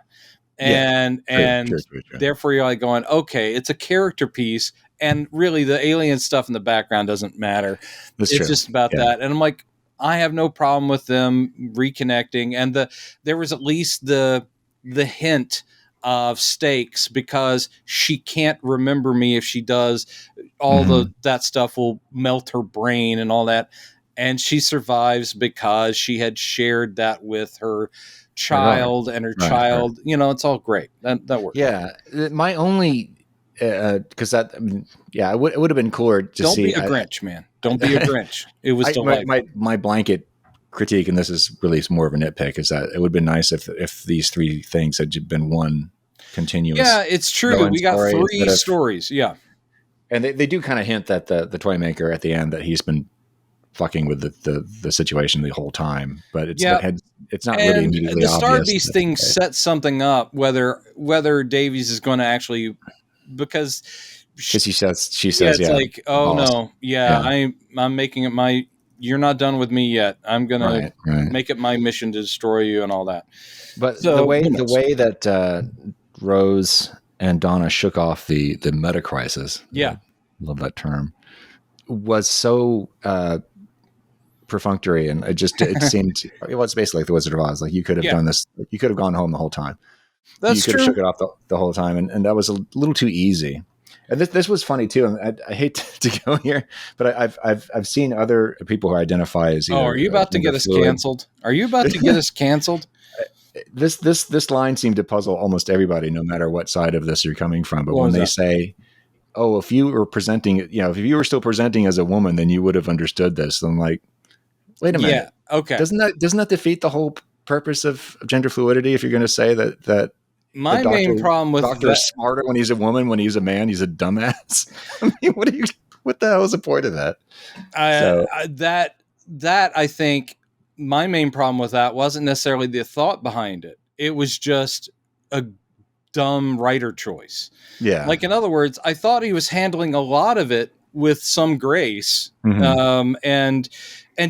And true. Therefore, you're like going, okay, it's a character piece. And really, the alien stuff in the background doesn't matter. It's just about that. And I'm like, I have no problem with them reconnecting. And there was at least the hint of stakes because she can't remember me. If she does, all that stuff will melt her brain and all that. and she survives because she had shared that with her child, and her child, it's all great. That works. Yeah. My only, because that, I mean, yeah, it would have been cooler to Don't see. Don't be a Grinch, man. Don't be a Grinch. It was delightful. My blanket critique, and this is really more of a nitpick, is that it would have been nice if these three things had been one continuous. Yeah, it's true. We got three stories. Yeah. And they do kind of hint that the toy maker at the end, that he's been fucking with the situation the whole time, but it's not really immediately obvious. The Star Beast thing sets something up, whether Davies is going to actually, because she says it's like, oh boss. No, I'm making it you're not done with me yet. I'm gonna make it my mission to destroy you and all that. But so, the way that Rose and Donna shook off the meta crisis, love that term, was so perfunctory, and it seemed it was basically like the Wizard of Oz. Like, you could have done this, you could have gone home the whole time. That's true. You could have shook it off the whole time, and that was a little too easy. And this was funny too. And I hate to go here, but I've seen other people who identify as. Are you about to get us canceled? Are you about to get us canceled? This line seemed to puzzle almost everybody, no matter what side of this you're coming from. But when they say, "Oh, if you were presenting, if you were still presenting as a woman, then you would have understood this," I'm like, wait a minute. Yeah. Okay. Doesn't that defeat the whole purpose of gender fluidity? If you're going to say that. My main problem with doctor's smarter when he's a woman, when he's a man, he's a dumbass. I mean, what the hell is the point of that? That I think my main problem with that wasn't necessarily the thought behind it. It was just a dumb writer choice. Yeah. Like, in other words, I thought he was handling a lot of it with some grace, and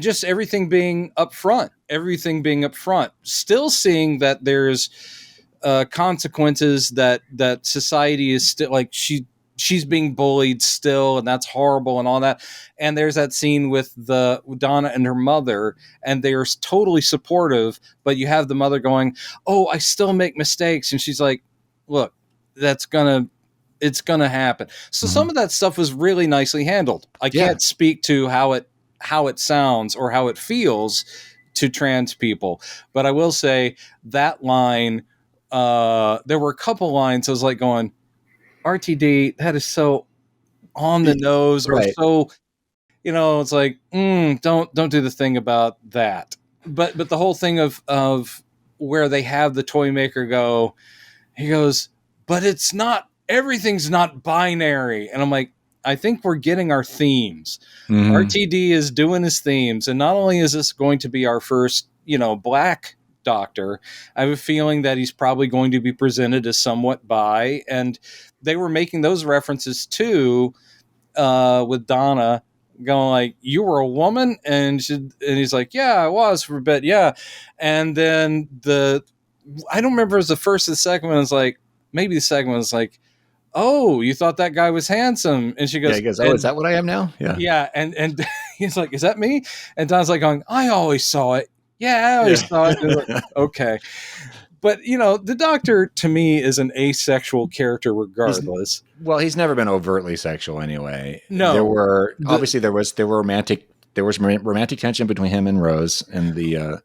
just everything being up front, still seeing that there's consequences, that society is still, like, she's being bullied still, and that's horrible and all that. And there's that scene with Donna and her mother, and they're totally supportive, but you have the mother going, "Oh, I still make mistakes." And she's like, "Look, it's gonna happen." So some of that stuff was really nicely handled. I can't speak to how it sounds or how it feels to trans people, but I will say that line, there were a couple lines I was like going, RTD, that is so on the nose, or so, it's like, don't do the thing about that. But the whole thing of where they have the toy maker go, he goes, but everything's not binary. And I'm like, I think we're getting our themes. RTD is doing his themes. And not only is this going to be our first, black doctor, I have a feeling that he's probably going to be presented as somewhat bi. And they were making those references too, with Donna going like, "You were a woman?" And he's like, "Yeah, I was for a bit. Yeah." And then I don't remember if it was the first or the second one. It's like, maybe the second one was like, "Oh, you thought that guy was handsome?" And she goes, "Oh, is that what I am now?" Yeah. Yeah. And he's like, "Is that me?" And Don's like going, "I always saw it. Yeah, I always saw it." Like, okay. But, the Doctor, to me, is an asexual character regardless. He's never been overtly sexual anyway. No. There was romantic tension between him and Rose in the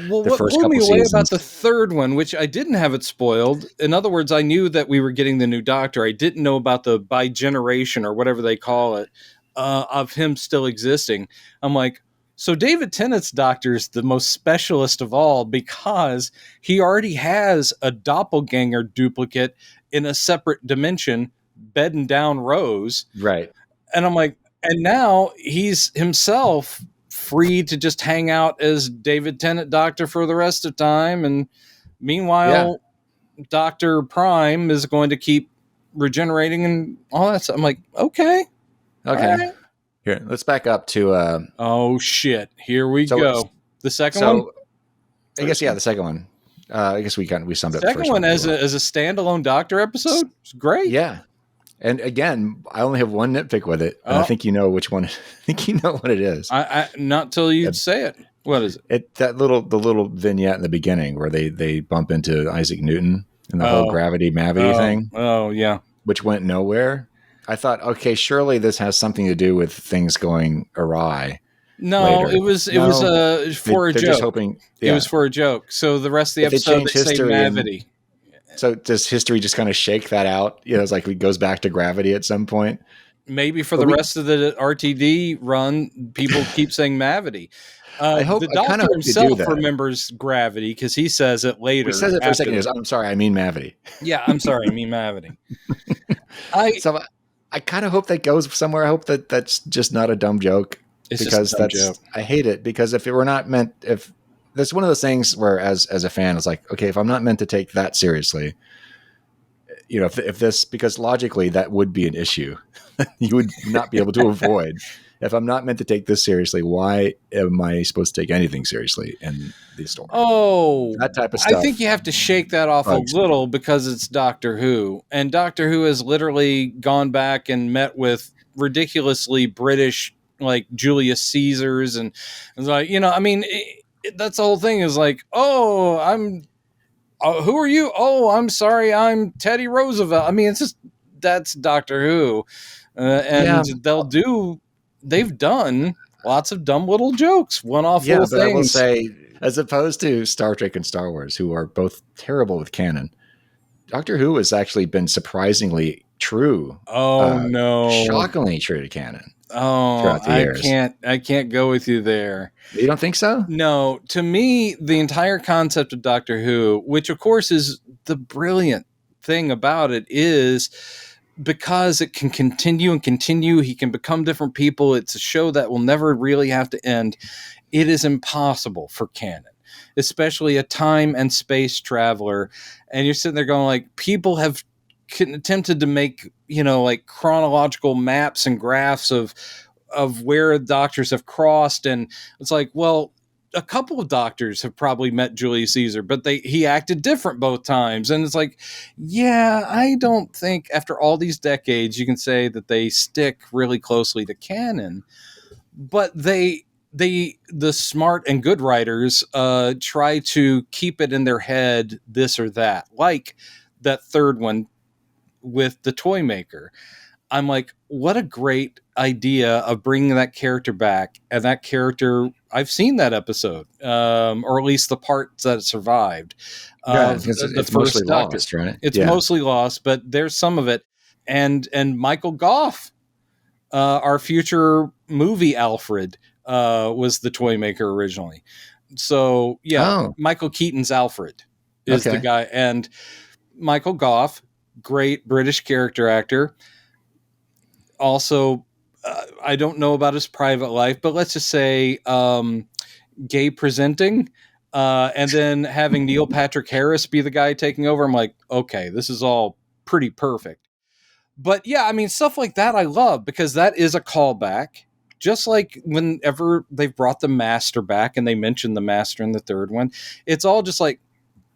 what first blew me couple away seasons. about the third one, which I didn't have it spoiled. In other words, I knew that we were getting the new Doctor. I didn't know about the bi-generation, or whatever they call it, of him still existing. I'm like, so David Tennant's Doctor is the most specialist of all, because he already has a doppelganger duplicate in a separate dimension bedding down Rose. Right. And I'm like, and now he's himself free to just hang out as David Tennant Doctor for the rest of time. And meanwhile, Dr. Prime is going to keep regenerating and all that stuff. I'm like, okay. Right. Here, let's back up to. Oh shit! Here we go. The second one. I guess the second one. I guess we summed up. The second one as a standalone Doctor episode. It's great. Yeah, and again, I only have one nitpick with it. And I think you know which one. I think you know what it is. I not till you say it. What is it? The little vignette in the beginning where they bump into Isaac Newton and the whole gravity mavity thing. Oh yeah, which went nowhere. I thought, okay, surely this has something to do with things going awry. No, later. it was for a They're joke. just hoping. It was for a joke. So the rest of the If they episode, change they say history and- Mavity. So does history just kind of shake that out? It's like it goes back to gravity at some point. Maybe for the rest of the RTD run, people keep saying Mavity. I hope. The I kind Doctor of hope you do himself that. remember gravity because he says it later. He says it for a second. He after goes, "I'm sorry, I mean Mavity." Yeah, I'm sorry, I mean Mavity. So I kind of hope that goes somewhere. I hope that that's just not a dumb joke, It's because just a dumb joke. I hate it, because if it were not meant, if that's one of those things where as a fan, it's like, okay, if I'm not meant to take that seriously, if this, because logically that would be an issue you would not be able to avoid. If I'm not meant to take this seriously, why am I supposed to take anything seriously in these stories? Oh, that type of stuff. I think you have to shake that off a little because it's Doctor Who, and Doctor Who has literally gone back and met with ridiculously British, like Julius Caesars, and it's like, that's the whole thing. Is like, oh, I'm, who are you? Oh, I'm sorry, I'm Teddy Roosevelt. I mean, it's just, that's Doctor Who, and they've done lots of dumb little jokes, one-off little things. I will say, as opposed to Star Trek and Star Wars, who are both terrible with canon, Doctor Who has actually been surprisingly true. Oh no! Shockingly true to canon. Oh, throughout the years. I can't go with you there. You don't think so? No, to me, the entire concept of Doctor Who, which of course is the brilliant thing about it, is because it can continue and continue. He can become different people. It's a show that will never really have to end. It is impossible for canon, especially a time and space traveler. And you're sitting there going, like, people have attempted to make, like chronological maps and graphs of where doctors have crossed. And it's like, well, a couple of doctors have probably met Julius Caesar, but he acted different both times. And it's like, yeah, I don't think after all these decades you can say that they stick really closely to canon. But the smart and good writers try to keep it in their head, this or that, like that third one with the toy maker. I'm like, what a great idea of bringing that character back. And that character, I've seen that episode, or at least the parts that survived. It's mostly lost, right? It's mostly lost, but there's some of it. And Michael Goff, our future movie Alfred, was the toy maker originally. So Michael Keaton's Alfred is the guy. And Michael Goff, great British character actor. Also, I don't know about his private life, but let's just say gay presenting, and then having Neil Patrick Harris be the guy taking over. I'm like, okay, this is all pretty perfect. But yeah, I mean, stuff like that I love, because that is a callback. Just like whenever they've brought the Master back and they mention the Master in the third one, it's all just like,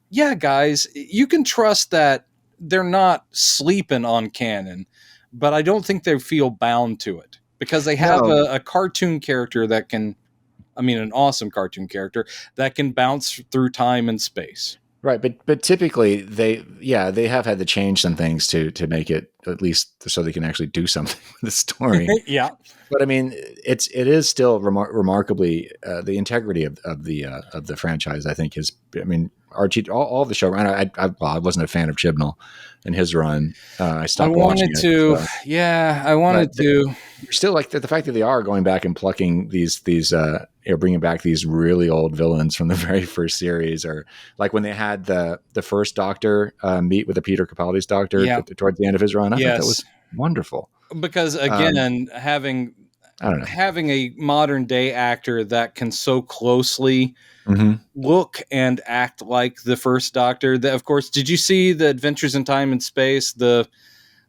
yeah, guys, you can trust that they're not sleeping on canon, but I don't think they feel bound to it, because they have a cartoon character that can, an awesome cartoon character that can bounce through time and space. Right, but typically they have had to change some things to make it, at least so they can actually do something with the story. Yeah, but I mean, it is still remarkably the integrity of the franchise, I think, is. I mean, Archie, all the show. I wasn't a fan of Chibnall in his run. I stopped watching it. I wanted to. Still, like the fact that they are going back and plucking these bringing back these really old villains from the very first series, or like when they had the first Doctor meet with the Peter Capaldi's Doctor towards the end of his run. I thought that was wonderful. Because again, having a modern day actor that can so closely look and act like the first Doctor. That, of course, did you see the Adventures in Time and Space, the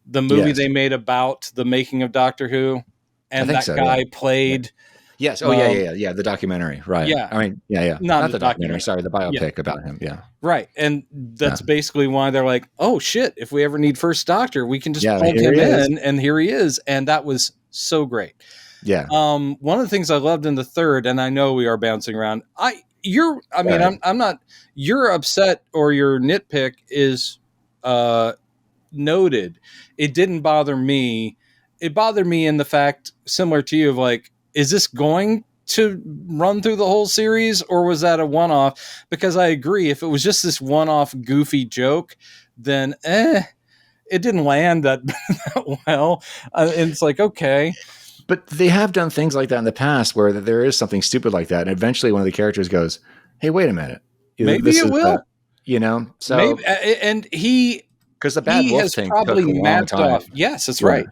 movie they made about the making of Doctor Who, and that guy played? Yes. Oh, yeah. The documentary, right? Yeah. I mean, yeah. Not the documentary. Sorry, the biopic about him. Yeah. Right, and that's basically why they're like, oh shit! If we ever need First Doctor, we can just plug him in, and here he is, and that was so great. Yeah. One of the things I loved in the third, and I know we are bouncing around. I'm not. Your upset or your nitpick is noted. It didn't bother me. It bothered me in the fact, similar to you, of like, is this going to run through the whole series, or was that a one-off? Because I agree, if it was just this one-off goofy joke, then it didn't land that, that well. And it's like, okay. But they have done things like that in the past where there is something stupid like that. And eventually one of the characters goes, hey, wait a minute. Maybe it will. So maybe, and because the bad wolf has thing probably took a long mapped time. off. Yes, that's right.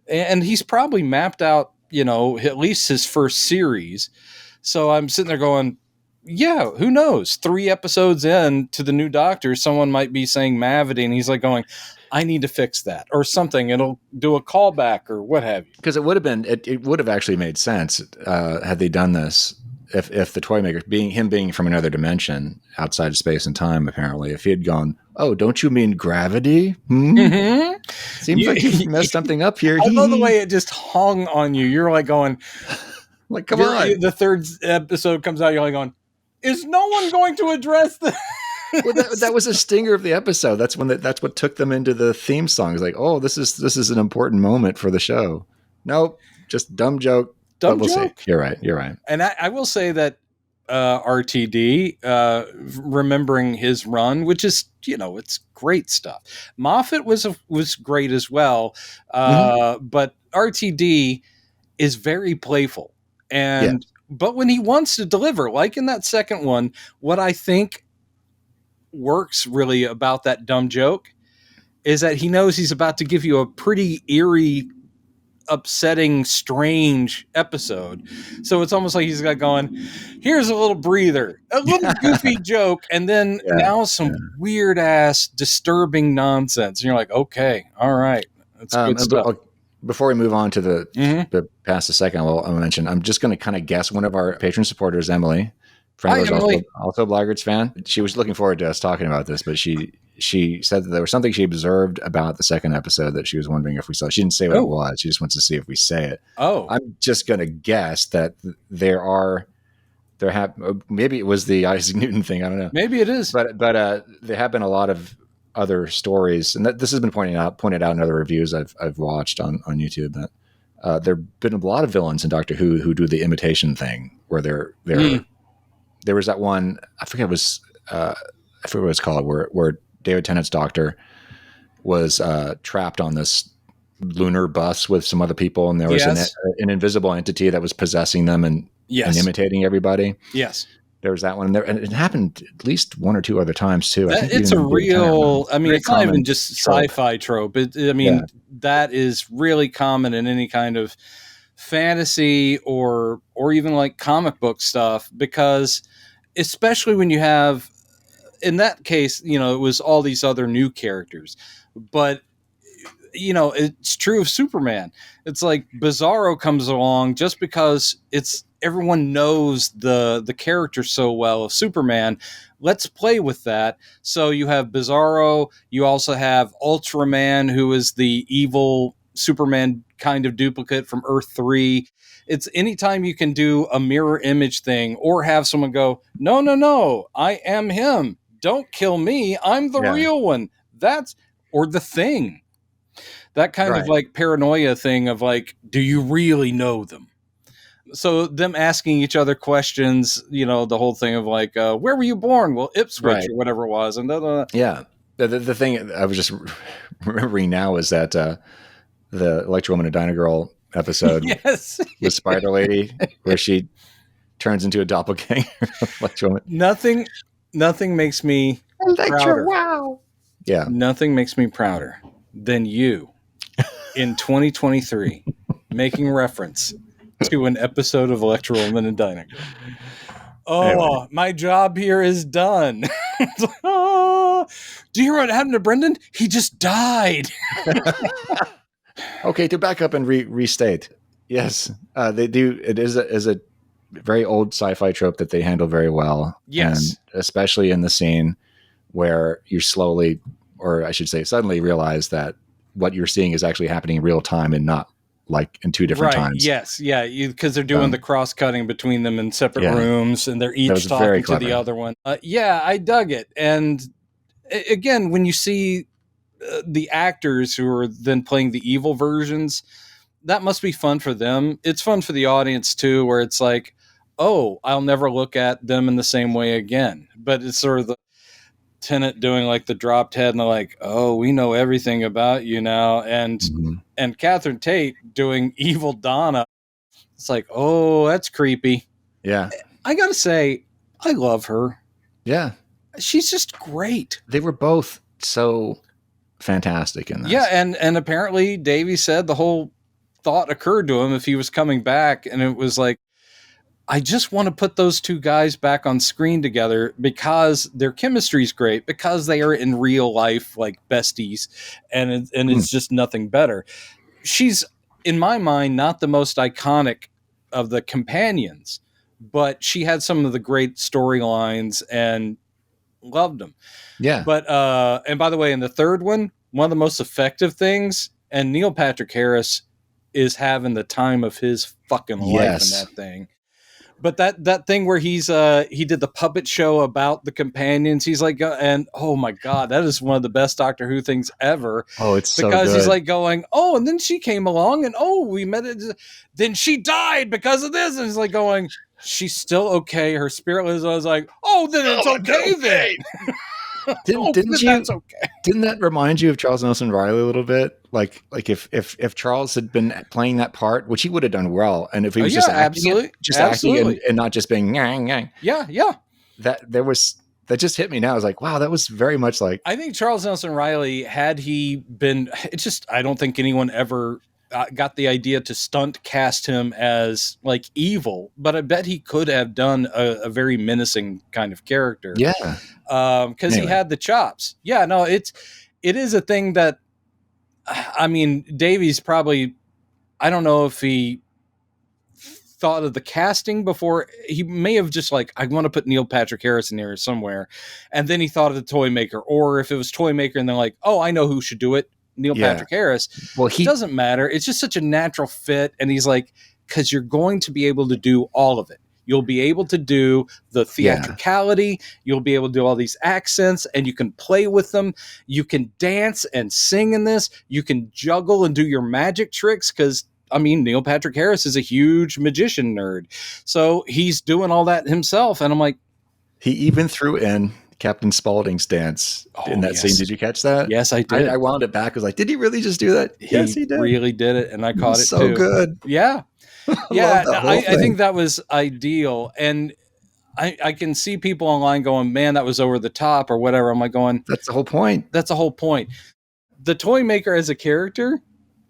And he's probably mapped out, at least his first series. So I'm sitting there going, yeah, who knows? 3 episodes in to the new Doctor, someone might be saying Mavity, and he's like going, I need to fix that or something. It'll do a callback or what have you. Because it would have actually made sense had they done this. If the toy maker, being from another dimension outside of space and time, apparently, if he had gone, oh, don't you mean gravity? Mm-hmm. Seems like you messed something up here. I love the way it just hung on you. You're like going, like, come on. The 3rd episode comes out. You're like going, is no one going to address this? Well, that was a stinger of the episode. That's what took them into the theme song. It's like, oh, this is an important moment for the show. Nope, just dumb joke. But we'll see. You're right. And I will say that RTD, remembering his run, which is, it's great stuff. Moffat was great as well. But RTD is very playful. But when he wants to deliver, like in that second one, what I think works really about that dumb joke is that he knows he's about to give you a pretty eerie, upsetting, strange episode. So it's almost like he's got going, here's a little breather, a little goofy joke, and then now some weird ass disturbing nonsense. And you're like, okay, all right, that's good stuff. Before we move on to the past the second, I'll mention, I'm just going to kind of guess one of our patron supporters, Emily, friend of ours, also Blaggards fan. She was looking forward to us talking about this, but she said that there was something she observed about the second episode that she was wondering if we saw. She didn't say what it was. She just wants to see if we say it. Oh, I'm just going to guess that maybe it was the Isaac Newton thing. I don't know. Maybe it is. But there have been a lot of other stories, and this has been pointed out in other reviews I've watched on YouTube, that there have been a lot of villains in Doctor Who do the imitation thing, where there was that one, I forget what it was called, where David Tennant's Doctor was trapped on this lunar bus with some other people, and there was an invisible entity that was possessing them and imitating everybody. Yes. There was that one, and it happened at least 1 or 2 other times too. It's a real, it's not even just sci-fi trope. That is really common in any kind of fantasy or even like comic book stuff, because especially when you have, in that case, it was all these other new characters, but it's true of Superman. It's like Bizarro comes along just because everyone knows the character so well of Superman. Let's play with that. So you have Bizarro. You also have Ultraman, who is the evil Superman kind of duplicate from Earth 3. It's anytime you can do a mirror image thing or have someone go, no, I am him. Don't kill me. I'm the real one. Or the Thing. That kind of like paranoia thing of like, do you really know them? So them asking each other questions, the whole thing of like, where were you born? Well, Ipswich or whatever it was. And yeah. The thing I was just remembering now is that the Electro Woman and Dyna Girl episode with Spider Lady, where she turns into a doppelganger. Electro Woman. Nothing makes me prouder. Wow. Yeah. Nothing makes me prouder than you in 2023 making reference to an episode of Electro Woman and Dyna Girl. Anyway. My job here is done. Do you hear what happened to Brendan? He just died. Okay, to back up and restate. Yes, they do. It is a very old sci-fi trope that they handle very well. Yes. And especially in the scene where you slowly, or I should say suddenly, realize that what you're seeing is actually happening in real time and not like in 2 different times. Yes. Yeah. Because they're doing the cross-cutting between them in separate rooms, and they're each talking to the other one. I dug it. And again, when you see the actors who are then playing the evil versions, that must be fun for them. It's fun for the audience too, where it's like, oh, I'll never look at them in the same way again. But it's sort of the Tennant doing like the dropped head and they're like, oh, we know everything about you now. And Catherine Tate doing evil Donna. It's like, oh, that's creepy. Yeah. I got to say, I love her. Yeah. She's just great. They were both so fantastic in this. Yeah, and apparently Davies said the whole thought occurred to him if he was coming back, and it was like, I just want to put those two guys back on screen together because their chemistry is great, because they are in real life like besties, and it's just nothing better. She's, in my mind, not the most iconic of the companions, but she had some of the great storylines and loved them. Yeah. But and by the way, in the third one of the most effective things, and Neil Patrick Harris is having the time of his fucking life in that thing. But that thing where he did the puppet show about the companions, he's like, and oh my God, that is one of the best Doctor Who things ever. Oh, it's so because good. he's like going, oh, and then she came along, and oh, we met it. Then she died because of this, and he's like going, she's still okay. Her spirit lives. I was like, oh, then it's okay then. Didn't that remind you of Charles Nelson Riley a little bit? Like if Charles had been playing that part, which he would have done well, and if he was acting and not just being yang yang. Yeah. That just hit me now. I was like, wow, that was very much like. I think Charles Nelson Riley, had he been, it's just, I don't think anyone ever got the idea to stunt cast him as like evil, but I bet he could have done a very menacing kind of character. Yeah. Because he had the chops. Yeah, no, it is a thing that, I mean, Davies probably, I don't know if he thought of the casting before. He may have just like, I want to put Neil Patrick Harris in here somewhere. And then he thought of the toy maker, or if it was toy maker and they're like, oh, I know who should do it. Neil Patrick Harris. Well, it doesn't matter. It's just such a natural fit. And he's like, because you're going to be able to do all of it. You'll be able to do the theatricality. You'll be able to do all these accents, and you can play with them. You can dance and sing in this. You can juggle and do your magic tricks because, I mean, Neil Patrick Harris is a huge magician nerd. So he's doing all that himself. And I'm like, he even threw in Captain Spaulding's dance in that scene. Did you catch that? Yes, I did. I wound it back. I was like, did he really just do that? Yes, he did. Really did it, and I caught it so too. So good. Yeah. Yeah, I think that was ideal. And I can see people online going, man, that was over the top or whatever. I'm like going, that's the whole point. That's the whole point. The toy maker as a character,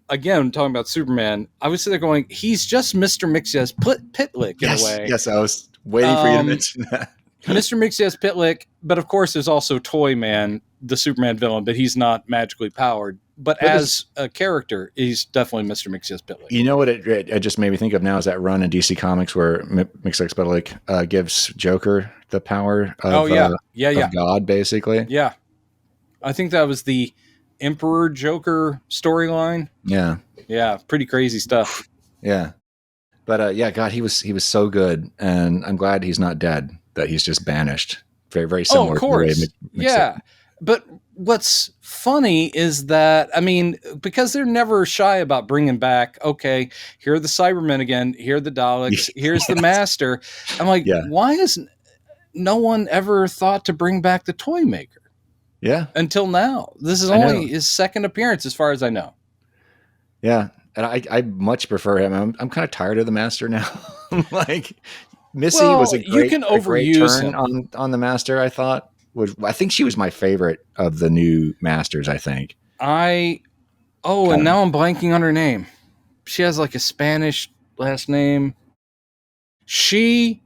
again, talking about Superman, I was sitting there going, he's just Mr. Mixy's Pitlick in a way. Yes, I was waiting for you to mention that. Mr. Mixy's Pitlick, but of course there's also Toy Man, the Superman villain, but he's not magically powered. But as a character, he's definitely Mr. Mixy's Pitlick. You know what it just made me think of now is that run in DC Comics where Mixy's Pitlick gives Joker the power of, of God, basically. Yeah. I think that was the Emperor Joker storyline. Yeah. Yeah, pretty crazy stuff. Yeah. But God, he was so good, and I'm glad he's not dead, that he's just banished. Very, very similar. Oh, of course. To the way yeah. But what's funny is that, I mean, because they're never shy about bringing back, okay, here are the Cybermen again, here are the Daleks, here's the Master. I'm like, why has no one ever thought to bring back the Toy Maker? Yeah. Until now. This is only his second appearance, as far as I know. Yeah. And I much prefer him. I'm kind of tired of the Master now. Like, Missy was a great, you can overuse turn on the Master, I thought. I think she was my favorite of the new Masters, I think. And now I'm blanking on her name. She has like a Spanish last name. She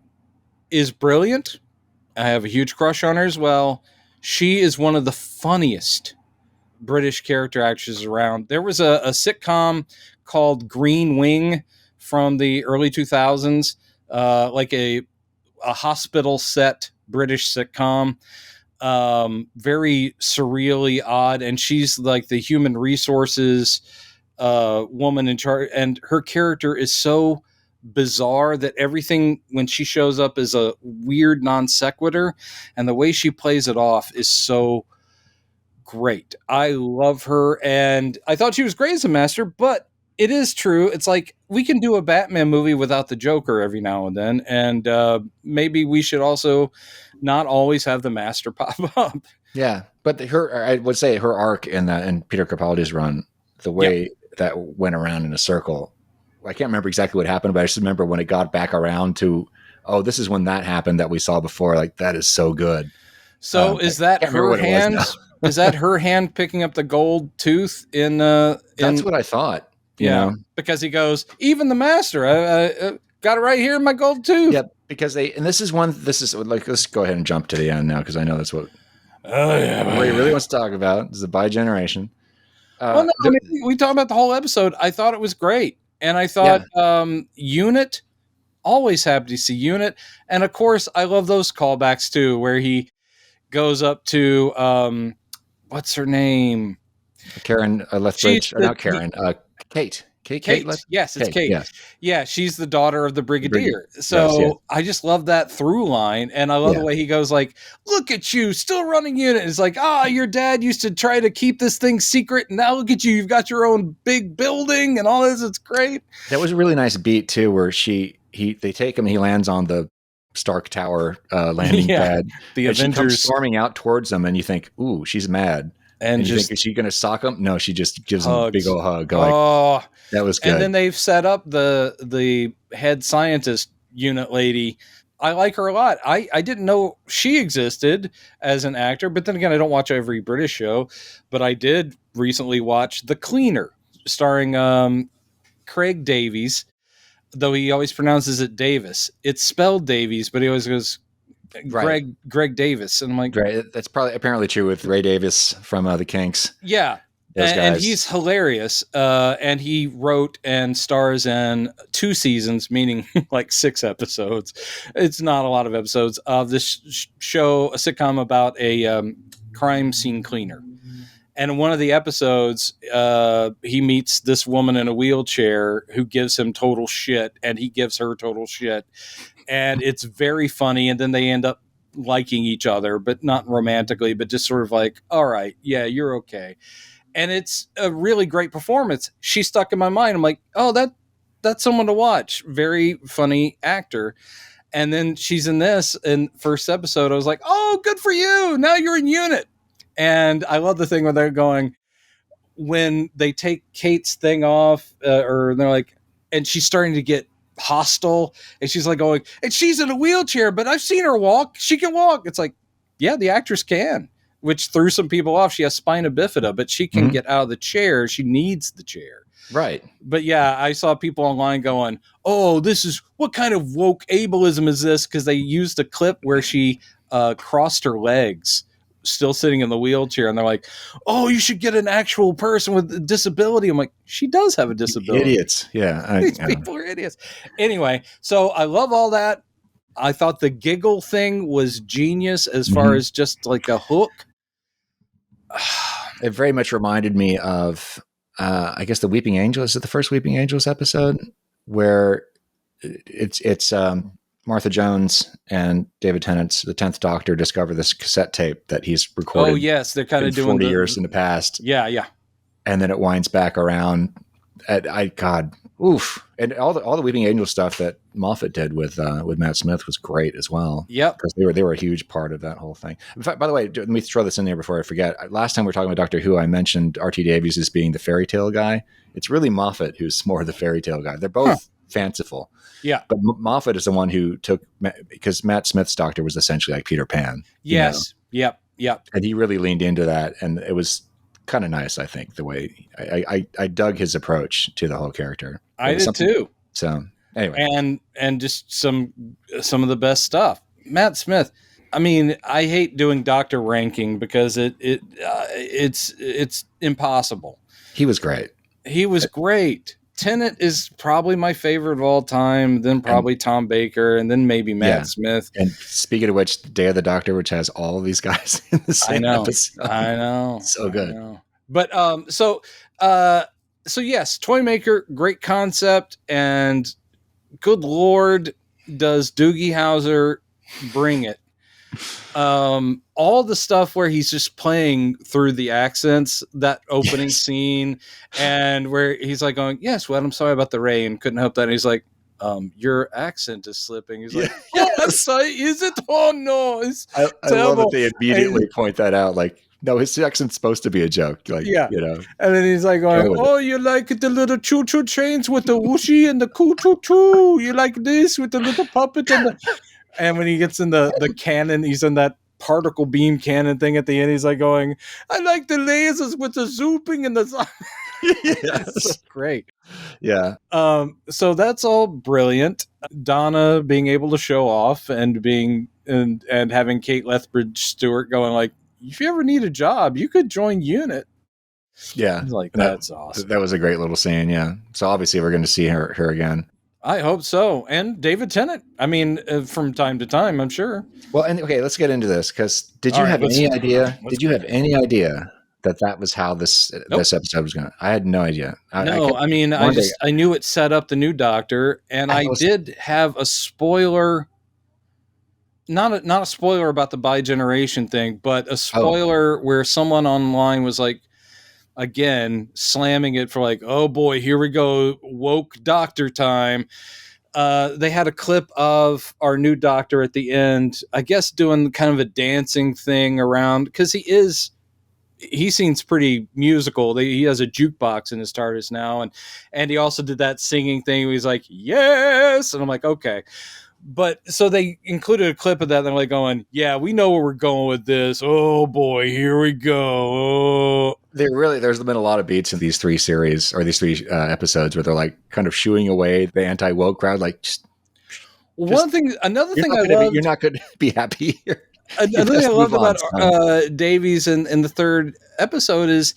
is brilliant. I have a huge crush on her as well. She is one of the funniest British character actresses around. There was a sitcom called Green Wing from the early 2000s, like a hospital set British sitcom. Very surreally odd, and she's like the human resources woman in charge, and her character is so bizarre that everything when she shows up is a weird non sequitur, and the way she plays it off is so great. I love her, and I thought she was great as a Master, but It is true. It's like we can do a Batman movie without the Joker every now and then, and maybe we should also not always have the Master pop up. Yeah, but I would say her arc in Peter Capaldi's run, the way that went around in a circle. I can't remember exactly what happened, but I just remember when it got back around to, oh, this is when that happened that we saw before. Like, that is so good. So is that her hand? Is that her hand picking up the gold tooth in? That's what I thought. You know? Because he goes, even the Master, I got it right here in my gold tooth. Yeah, because this is like, let's go ahead and jump to the end now, because I know that's what he really wants to talk about. This is a bi-generation. Well, no, I mean, we talked about the whole episode. I thought it was great. And I thought Unit, always happy to see Unit. And of course, I love those callbacks too, where he goes up to, what's her name? Karen Lethbridge, or not Karen, Kate. Kate. Yes, it's Kate. Yes. Yeah, she's the daughter of the Brigadier. So yes. I just love that through line. And I love the way he goes like, look at you, still running Unit. It's like, your dad used to try to keep this thing secret. And now look at you. You've got your own big building and all this. It's great. That was a really nice beat too, where they take him, he lands on the Stark Tower landing pad. The Avengers. She comes storming out towards him, and you think, ooh, she's mad. And you think, is she going to sock him? No, she just gives him a big old hug. Like, that was good. And then they've set up the head scientist Unit lady. I like her a lot. I didn't know she existed as an actor, but then again, I don't watch every British show. But I did recently watch The Cleaner, starring Craig Davies, though he always pronounces it Davis. It's spelled Davies, but he always goes Greg Davis. And I'm like, that's probably apparently true with Ray Davis from the Kinks. Yeah. And he's hilarious. And he wrote and stars in 2 seasons, meaning like 6 episodes. It's not a lot of episodes of this show, a sitcom about a crime scene cleaner. And in one of the episodes, he meets this woman in a wheelchair who gives him total shit, and he gives her total shit. And it's very funny. And then they end up liking each other, but not romantically, but just sort of like, all right, yeah, you're okay. And it's a really great performance. She stuck in my mind. I'm like, oh, that's someone to watch. Very funny actor. And then she's in this. And first episode, I was like, oh, good for you. Now you're in Unit. And I love the thing where they're going, when they take Kate's thing off, or they're like, and she's starting to get hostile, and she's like going, and she's in a wheelchair, but I've seen her walk. She can walk. It's like, yeah, the actress can, which threw some people off. She has spina bifida, but she can get out of the chair. She needs the chair. Right. But yeah, I saw people online going, oh, this is, what kind of woke ableism is this? Because they used a clip where she crossed her legs, still sitting in the wheelchair, and they're like, oh, you should get an actual person with a disability. I'm like, she does have a disability. Idiots. Yeah. These people are idiots. Anyway, so I love all that. I thought the giggle thing was genius as far as just like a hook. It very much reminded me of, I guess, the Weeping Angels. Is it the first Weeping Angels episode where it's Martha Jones and David Tennant's the 10th Doctor discover this cassette tape that he's recorded. Oh yes, they're kind of doing 40 years in the past. Yeah. And then it winds back around. Oof! And all the Weeping Angel stuff that Moffat did with Matt Smith was great as well. Yep, because they were a huge part of that whole thing. In fact, by the way, let me throw this in there before I forget. Last time we were talking about Doctor Who, I mentioned R.T. Davies as being the fairy tale guy. It's really Moffat who's more the fairy tale guy. They're both fanciful. Yeah, but Moffat is the one who took, because Matt Smith's Doctor was essentially like Peter Pan. Yes. Yep. And he really leaned into that, and it was kind of nice. I think the way I dug his approach to the whole character. I did too. So anyway, and just some of the best stuff. Matt Smith. I mean, I hate doing Doctor ranking because it's impossible. He was great. He was great. Tennant is probably my favorite of all time, then probably Tom Baker, and then maybe Matt Smith. And speaking of which, Day of the Doctor, which has all of these guys in the same episode. I know. So good. But so yes, Toymaker, great concept, and good Lord, does Doogie Howser bring it. all the stuff where he's just playing through the accents, that opening Yes. scene, and where he's like going, yes, well, I'm sorry about the rain. Couldn't help that. And he's like, your accent is slipping. He's like, Yes. is it? Oh no, it's I love terrible. that they immediately And- point that out. Like, no, his accent's supposed to be a joke. Like, Yeah. you know, And then he's like going, Go with it. oh, you like the little choo-choo trains with the whooshy and the coo-choo-choo. You like this with the little puppet and the... And when he gets in the cannon, he's in that particle beam cannon thing at the end. He's like going, I like the lasers with the zooping and the... It's so yes. great. Yeah. So that's all brilliant. Donna being able to show off and being and having Kate Lethbridge Stewart going like, if you ever need a job, you could join Unit. Yeah. He's like, That- that's awesome. That was a great little scene. Yeah. So obviously we're going to see her again. I hope so. And David Tennant. I mean, from time to time, I'm sure. Well, and okay, let's get into this because did you All right, have any idea? let's Did you have any idea that was how this episode was going? I had no idea. I knew it set up the new Doctor, and I did have a spoiler. Not a spoiler about the bi-generation thing, but a spoiler where someone online was like, again, slamming it for like, oh boy, here we go, woke Doctor time. They had a clip of our new Doctor at the end, I guess doing kind of a dancing thing around, because he seems pretty musical. He has a jukebox in his TARDIS now, and he also did that singing thing where he's like, yes, and I'm like, okay. But so they included a clip of that. And they're like going, yeah, we know where we're going with this. Oh boy, here we go. Oh. There's been a lot of beats in these three series or these three episodes where they're like kind of shooing away the anti-woke crowd. Like, another thing I loved, you're not going to be happy here. Another thing I loved about Davies in the third episode is,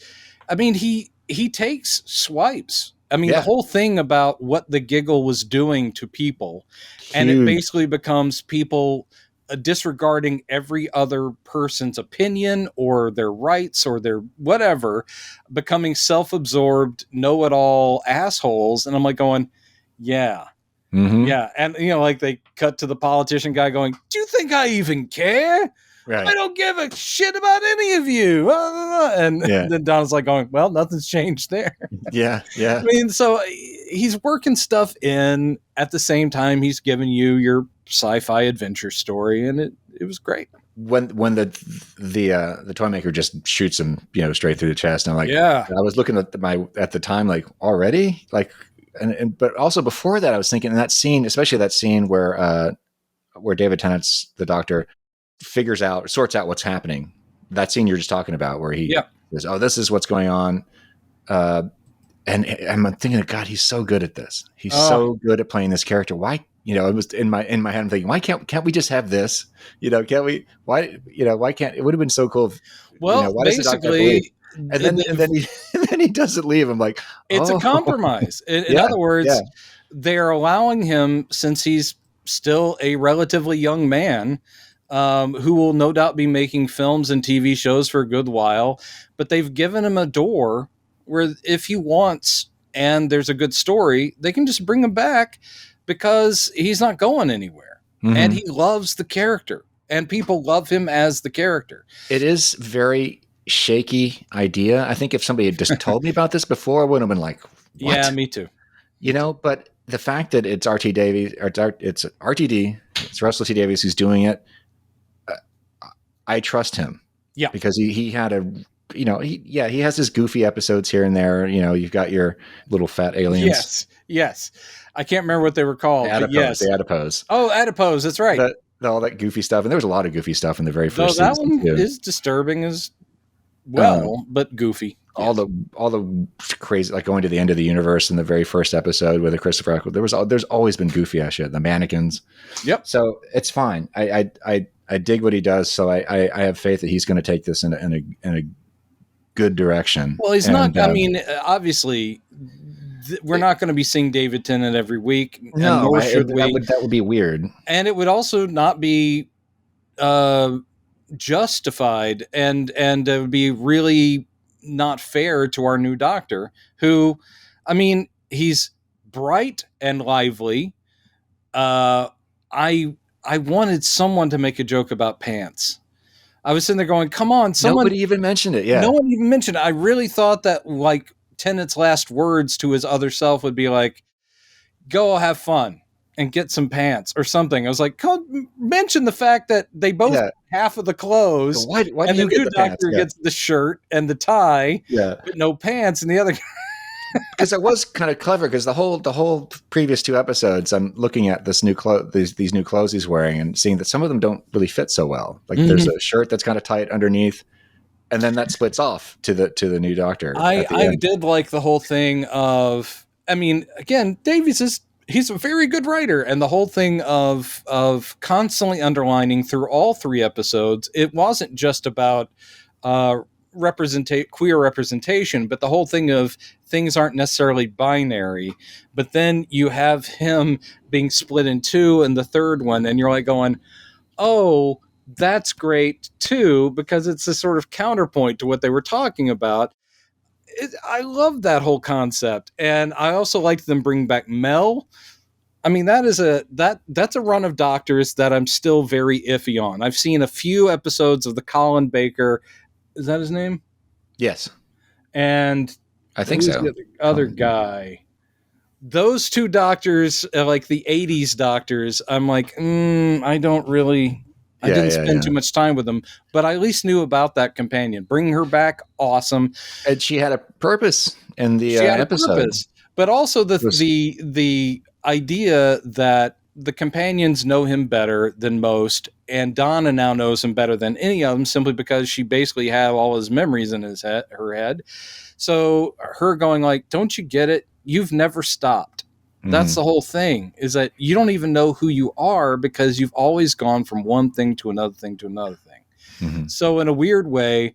I mean, he takes swipes. I mean, the whole thing about what the giggle was doing to people, and it basically becomes people disregarding every other person's opinion or their rights or their whatever, becoming self-absorbed, know-it-all assholes. And I'm like going, yeah. Mm-hmm. Yeah. And, like they cut to the politician guy going, do you think I even care? Right. I don't give a shit about any of you. And then Donna's like going, well, nothing's changed there. Yeah. Yeah. I mean, so he's working stuff in at the same time he's giving you your sci-fi adventure story. And it was great. When the toy maker just shoots him, straight through the chest. And I'm like, yeah, I was looking at the time, like already, like, but also before that, I was thinking in that scene, especially that scene where David Tennant's the Doctor sorts out what's happening. That scene you're just talking about where he says, oh, this is what's going on. And I'm thinking, God, he's so good at this. He's so good at playing this character. Why, it was in my head, I'm thinking, why can't we just have this? Can't we, why can't, it would have been so cool. Well, why basically, and then he doesn't leave. I'm like, it's a compromise. In other words, they're allowing him, since he's still a relatively young man, who will no doubt be making films and TV shows for a good while, but they've given him a door where if he wants and there's a good story, they can just bring him back because he's not going anywhere. Mm-hmm. And he loves the character and people love him as the character. It is very shaky idea. I think if somebody had just told me about this before, I would have been like, what? Yeah, me too. But the fact that it's RT Davies, it's RTD, it's Russell T Davies who's doing it, I trust him. Yeah. Because he had he has his goofy episodes here and there. You've got your little fat aliens. Yes. I can't remember what they were called. The adipose. Oh, adipose. That's right. All that goofy stuff. And there was a lot of goofy stuff in the very first season. That one is disturbing as well, but goofy. All the crazy, like going to the end of the universe in the very first episode with the Christopher Eccleston. There's always been goofy ass shit. The mannequins. Yep. So it's fine. I dig what he does. So I have faith that he's going to take this in a good direction. Well, he's not. I mean, obviously, we're not going to be seeing David Tennant every week. No, nor should we. That would be weird. And it would also not be justified, and it would be really not fair to our new Doctor, who, I mean, he's bright and lively. I wanted someone to make a joke about pants. I was sitting there going, come on, someone. Nobody even mentioned it. Yeah. No one even mentioned it. I really thought that like Tennant's last words to his other self would be like, go have fun and get some pants or something. I was like, mention the fact that they both have half of the clothes. Why and do you the get new the doctor pants? gets the shirt and the tie, but no pants. And the other because it was kind of clever because the whole previous 2 episodes, I'm looking at this new these new clothes he's wearing and seeing that some of them don't really fit so well. Like there's a shirt that's kind of tight underneath, and then that splits off to the new doctor. I did like the whole thing of, I mean, again, Davies he's a very good writer, and the whole thing of constantly underlining through all 3 episodes, it wasn't just about queer representation, but the whole thing of things aren't necessarily binary. But then you have him being split in 2 and the third one, and you're like going, oh, that's great too, because it's a sort of counterpoint to what they were talking about. I love that whole concept, and I also liked them bring back Mel. I mean, that's a run of doctors that I'm still very iffy on. I've seen a few episodes of the Colin Baker. Is that his name? Yes. And I think so. The other guy. Those 2 doctors, like the 80s doctors, I'm like, I don't really... I didn't spend too much time with them, but I at least knew about that companion. Bringing her back, awesome. And she had a purpose in the episode. But also the idea that the companions know him better than most, and Donna now knows him better than any of them, simply because she basically had all his memories in her head. So her going like, "Don't you get it? You've never stopped." That's the whole thing, is that you don't even know who you are because you've always gone from one thing to another thing to another thing. So in a weird way,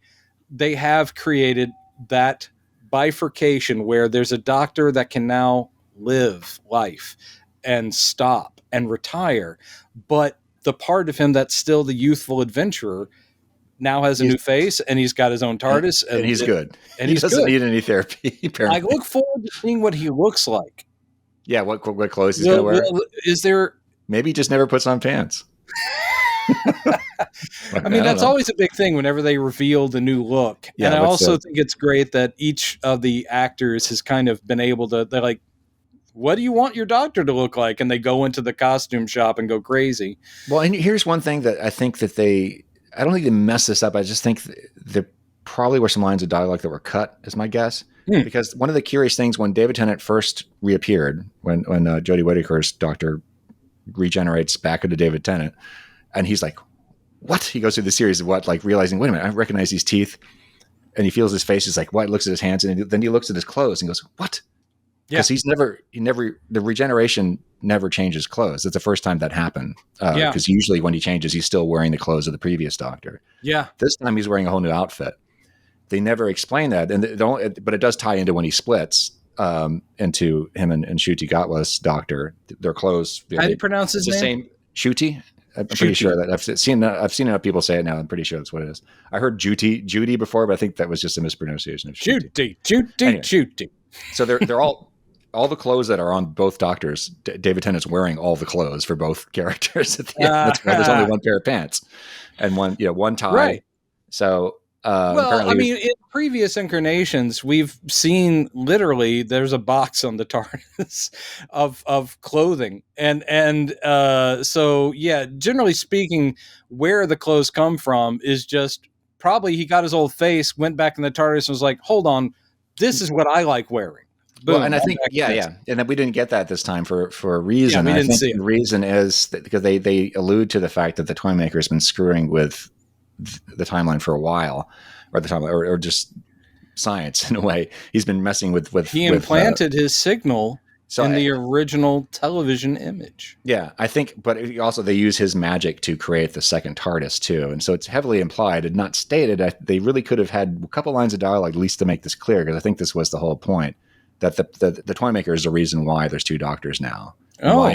they have created that bifurcation where there's a doctor that can now live life and stop and retire. But the part of him that's still the youthful adventurer now has a new face, and he's got his own TARDIS. And he's good. And he doesn't need any therapy, apparently. I look forward to seeing what he looks like. Yeah, what clothes he's going to wear. Is there... Maybe he just never puts on pants. I mean, that's always a big thing whenever they reveal the new look. Yeah, and I also think it's great that each of the actors has kind of been able to... They're like, what do you want your doctor to look like? And they go into the costume shop and go crazy. Well, and here's one thing that I think that I don't think they messed this up. I just think there probably were some lines of dialogue that were cut, is my guess. Because one of the curious things when David Tennant first reappeared, when Jodie Whittaker's doctor regenerates back into David Tennant, and he's like, what? He goes through the series of what, like realizing, wait a minute, I recognize these teeth. And he feels his face. He's like, what? Looks at his hands. And then he looks at his clothes and goes, what? Because the regeneration never changes clothes. It's the first time that happened. Because usually when he changes, he's still wearing the clothes of the previous doctor. Yeah. This time he's wearing a whole new outfit. They never explain that, but it does tie into when he splits into him and Ncuti Gatwa's doctor. Their clothes. How do you pronounce his name? Same Ncuti. I'm pretty sure that I've seen enough people say it now. I'm pretty sure that's what it is. I heard Judy before, but I think that was just a mispronunciation of Ncuti. So they're all the clothes that are on both doctors. David Tennant's wearing all the clothes for both characters at the end. That's why there's only one pair of pants and one tie. Right. So. Well, I mean, in previous incarnations, we've seen literally there's a box on the TARDIS of clothing, and so yeah. Generally speaking, where the clothes come from is just probably he got his old face, went back in the TARDIS, and was like, "Hold on, this is what I like wearing." Boom, well, and I think and then we didn't get that this time for a reason. Yeah, we didn't see the reason is that because they allude to the fact that the Toymaker has been screwing with the timeline for a while, or the timeline, or just science in a way. He's been messing with. He implanted his signal in the original television image. Yeah, I think, but also they use his magic to create the second TARDIS too, and so it's heavily implied and not stated. They really could have had a couple lines of dialogue at least to make this clear, because I think this was the whole point, that the Toymaker is the reason why there's 2 doctors now. Why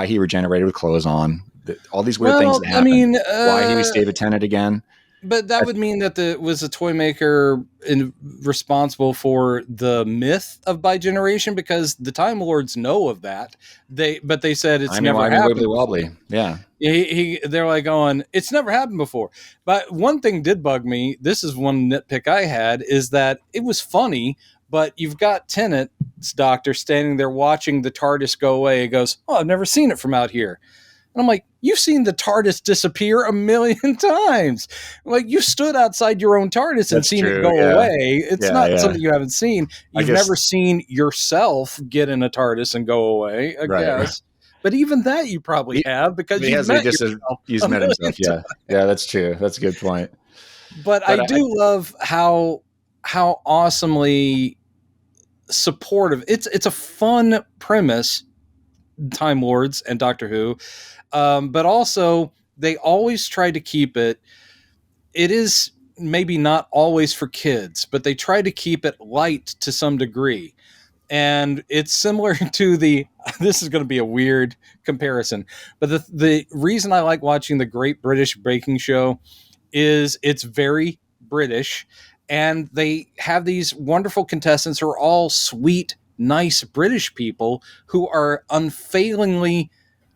he regenerated with clothes on. All these weird things that happen. I mean, why he was David Tennant again. But that would mean that was a toy maker responsible for the myth of bigeneration, because the Time Lords know of that. But they said it's never happened. Wibbly wobbly. Yeah. They're like going, it's never happened before. But one thing did bug me. This is one nitpick I had, is that it was funny, but you've got Tennant's doctor standing there watching the TARDIS go away. He goes, "Oh, I've never seen it from out here." And I'm like, you've seen the TARDIS disappear a million times. Like, you stood outside your own TARDIS and seen it go away. It's not something you haven't seen. You've never seen yourself get in a TARDIS and go away, I guess. But even that you probably have, because he's met himself. Yeah. Yeah, that's true. That's a good point. But I do love how awesomely supportive. It's a fun premise, Time Lords and Doctor Who. But also they always try to keep it is maybe not always for kids, but they try to keep it light to some degree. And it's similar to this is going to be a weird comparison, but the reason I like watching the Great British Baking Show is it's very British, and they have these wonderful contestants who are all sweet, nice British people who are unfailingly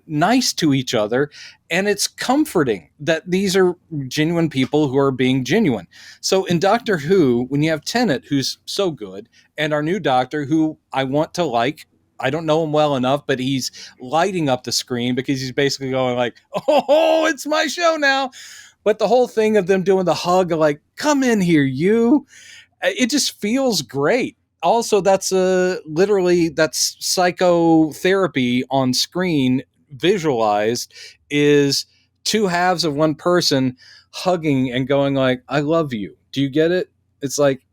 nice to each other, and it's comforting that these are genuine people who are being genuine. So in Doctor Who, when you have Tennant, who's so good, and our new doctor, who I want to like, I don't know him well enough, but he's lighting up the screen because he's basically going like, "Oh, it's my show now." But the whole thing of them doing the hug, like, "Come in here, you," it just feels great. Also, that's psychotherapy on screen, visualized, is two halves of one person hugging and going like, "I love you." Do you get it? It's like,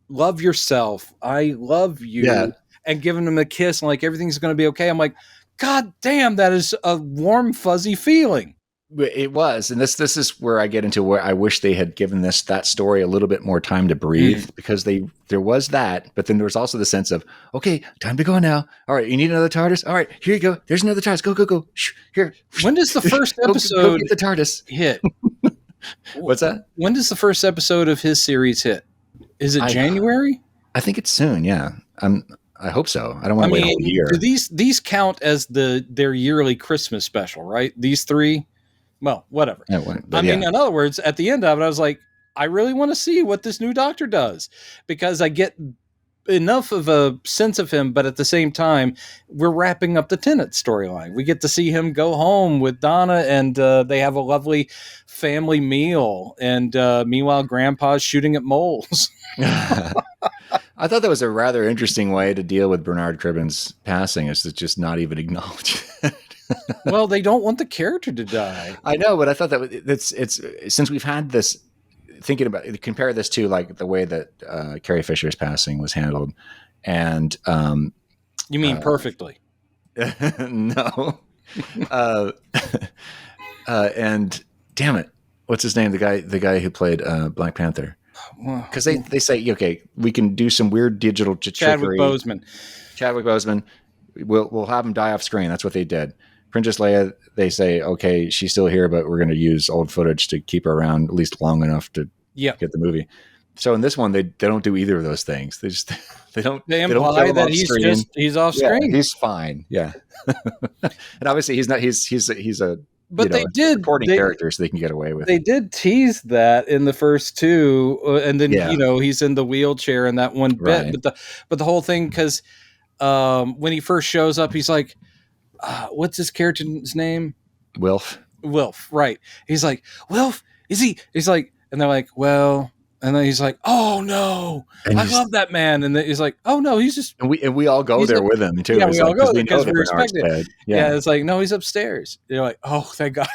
love yourself. I love you. Yeah. And giving them a kiss and like, everything's going to be okay. I'm like, God damn, that is a warm, fuzzy feeling. It was, and this is where I get into where I wish they had given that story a little bit more time to breathe, because there was that, but then there was also the sense of, okay, time to go now. All right, you need another TARDIS. All right, here you go. There's another TARDIS. Go. Shh, here. When does the first episode go get the TARDIS hit? What's that? When does the first episode of his series hit? Is it January? I think it's soon. Yeah, I hope so. I don't want to wait a whole year. Do these count as their yearly Christmas special, right? These three. Well, whatever. In other words, at the end of it, I was like, I really want to see what this new doctor does, because I get enough of a sense of him, but at the same time, we're wrapping up the Tennant storyline. We get to see him go home with Donna, and they have a lovely family meal, and meanwhile, Grandpa's shooting at moles. I thought that was a rather interesting way to deal with Bernard Cribbin's passing, is to just not even acknowledge it. Well, they don't want the character to die. I know, but I thought that it's since we've had this, thinking about it, compare this to like the way that Carrie Fisher's passing was handled, and you mean perfectly? No, and damn it, what's his name? The guy who played Black Panther. Because they say, okay, we can do some weird digital trickery. Chadwick Boseman. We'll have him die off screen. That's what they did. Princess Leia, they say, okay, she's still here, but we're going to use old footage to keep her around at least long enough to get the movie. So in this one, they don't do either of those things. They imply that he's off screen. He's fine. Yeah, and obviously he's not. He's a. But they did supporting character, so they can get away with. They did tease that in the first two, and then he's in the wheelchair in that one bit. Right. But the whole thing, because when he first shows up, he's like, what's his character's name? Wilf, right. He's like, Wilf, is he? He's like, and they're like, well, and then he's like, oh no, I love that man. And then he's like, oh no, he's just. And we all go there with him too. Yeah, we all go there because we respect it. Yeah, it's like, no, he's upstairs. You're like, oh, thank God.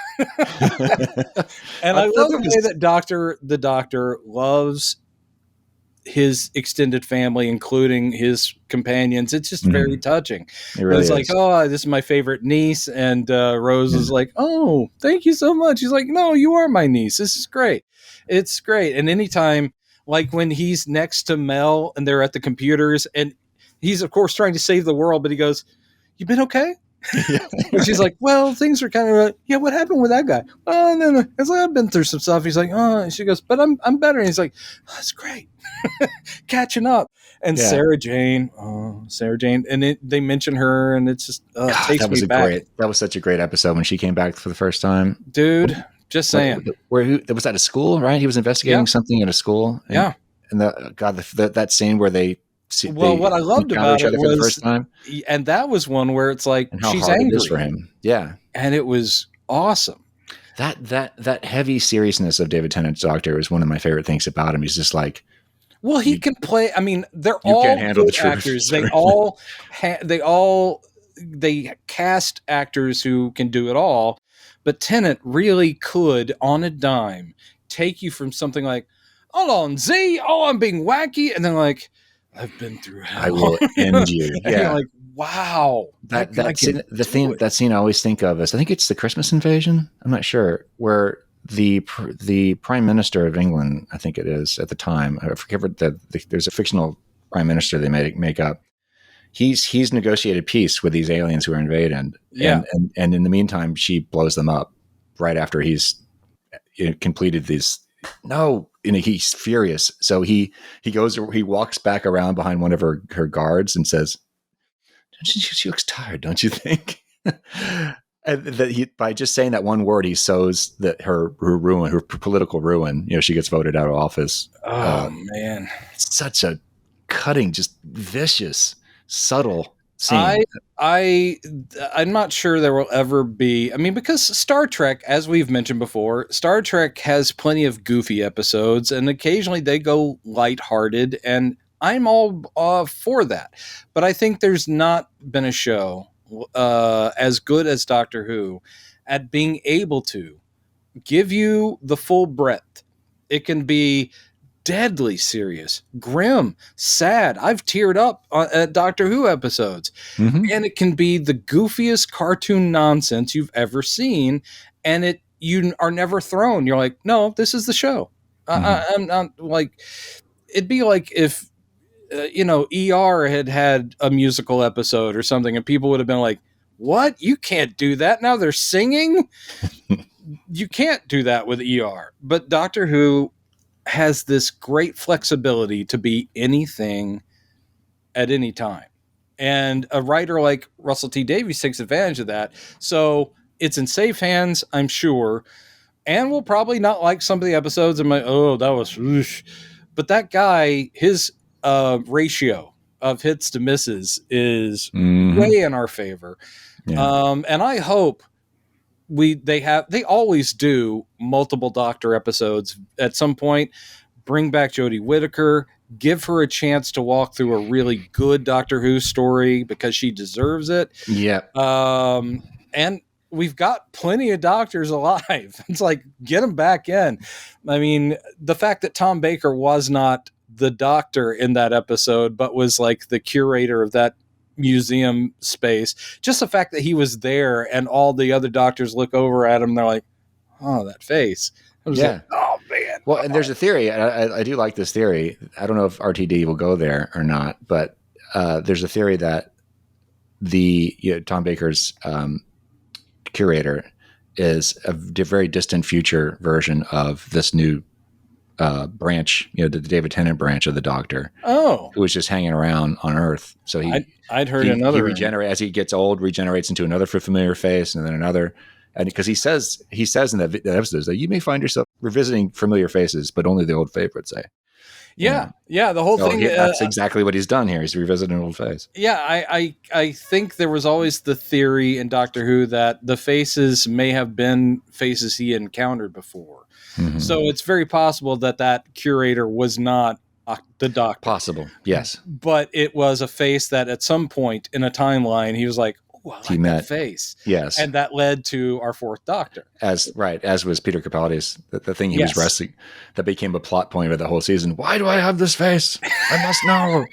And I love the way that the doctor loves his extended family, including his companions. It's just very touching. It really is. Like, oh, this is my favorite niece, and Rose is like, oh, thank you so much. He's like, no, you are my niece. This is great. It's great. And anytime, like when he's next to Mel and they're at the computers, and he's of course trying to save the world, but he goes, "You been okay?" And she's like, well, things are kind of, yeah, what happened with that guy? Oh, no. It's like, I've been through some stuff. He's like, oh, and she goes, but I'm better. And he's like, oh, that's great. Catching up. And Yeah. Sarah Jane. And they mention her, and it's just, it takes me back. That was such a great episode when she came back for the first time. Dude, just saying. Where was at a school, right? He was investigating something at a school. And, and that scene where they what I loved about it was, for the first time. And that was one where it's like, and how she's hard angry it is for him. Yeah. And it was awesome. That heavy seriousness of David Tennant's Doctor is one of my favorite things about him. He's just like, well, he can play. I mean, they're all good actors. They cast actors who can do it all, but Tennant really could, on a dime, take you from something like, hold on, Z, I'm being wacky, and then like, I've been through hell. I will end you. And you're like, wow. That scene I always think of is, I think it's the Christmas Invasion. I'm not sure, where the Prime Minister of England, I think it is at the time, I forget there's a fictional Prime Minister they make up. He's negotiated peace with these aliens who are invading. Yeah. And in the meantime, she blows them up right after he's completed these. No, he's furious. So he walks back around behind one of her guards and says, she looks tired, don't you think? And that by just saying that one word, he sows that her ruin, her political ruin. You know, she gets voted out of office. Oh man, it's such a cutting, just vicious, subtle scene. I'm not sure there will ever be. I mean, because Star Trek, as we've mentioned before, Star Trek has plenty of goofy episodes, and occasionally they go lighthearted, and I'm all for that. But I think there's not been a show as good as Doctor Who at being able to give you the full breadth. It can be deadly serious, grim, sad. I've teared up at Doctor Who episodes. Mm-hmm. And it can be the goofiest cartoon nonsense you've ever seen, and you are never thrown. You're like, no, this is the show. I'm not like, it'd be like if ER had a musical episode or something, and people would have been like, what? You can't do that. Now they're singing. You can't do that with ER. But Doctor Who has this great flexibility to be anything at any time. And a writer like Russell T Davies takes advantage of that. So it's in safe hands, I'm sure. And we'll probably not like some of the episodes. I'm like, oh, that was whoosh. But that guy, his ratio of hits to misses is way in our favor. Yeah. And I hope they always do multiple Doctor episodes at some point. Bring back Jodie Whittaker, give her a chance to walk through a really good Doctor Who story because she deserves it. Yeah. And we've got plenty of doctors alive. It's like, get them back in. I mean, the fact that Tom Baker was not the doctor in that episode, but was like the curator of that museum space, just the fact that he was there and all the other doctors look over at him and they're like, oh, that face. I was like, oh man. Well, and there's a theory. I do like this theory. I don't know if RTD will go there or not, but there's a theory that Tom Baker's curator is a very distant future version of this new branch, the David Tennant branch of the Doctor. Oh, who was just hanging around on Earth. So I'd heard another. He regenerates as he gets old, regenerates into another familiar face, and then another. And because he says in that episode that you may find yourself revisiting familiar faces, but only the old favorites. Yeah. The whole thing. That's exactly what he's done here. He's revisiting an old face. Yeah, I think there was always the theory in Doctor Who that the faces may have been faces he encountered before. Mm-hmm. So it's very possible that curator was not the Doctor. Possible, yes. But it was a face that at some point in a timeline, he was like, oh, I like that face. Yes. And that led to our fourth Doctor. As was Peter Capaldi's, the thing he was wrestling, that became a plot point of the whole season. Why do I have this face? I must know.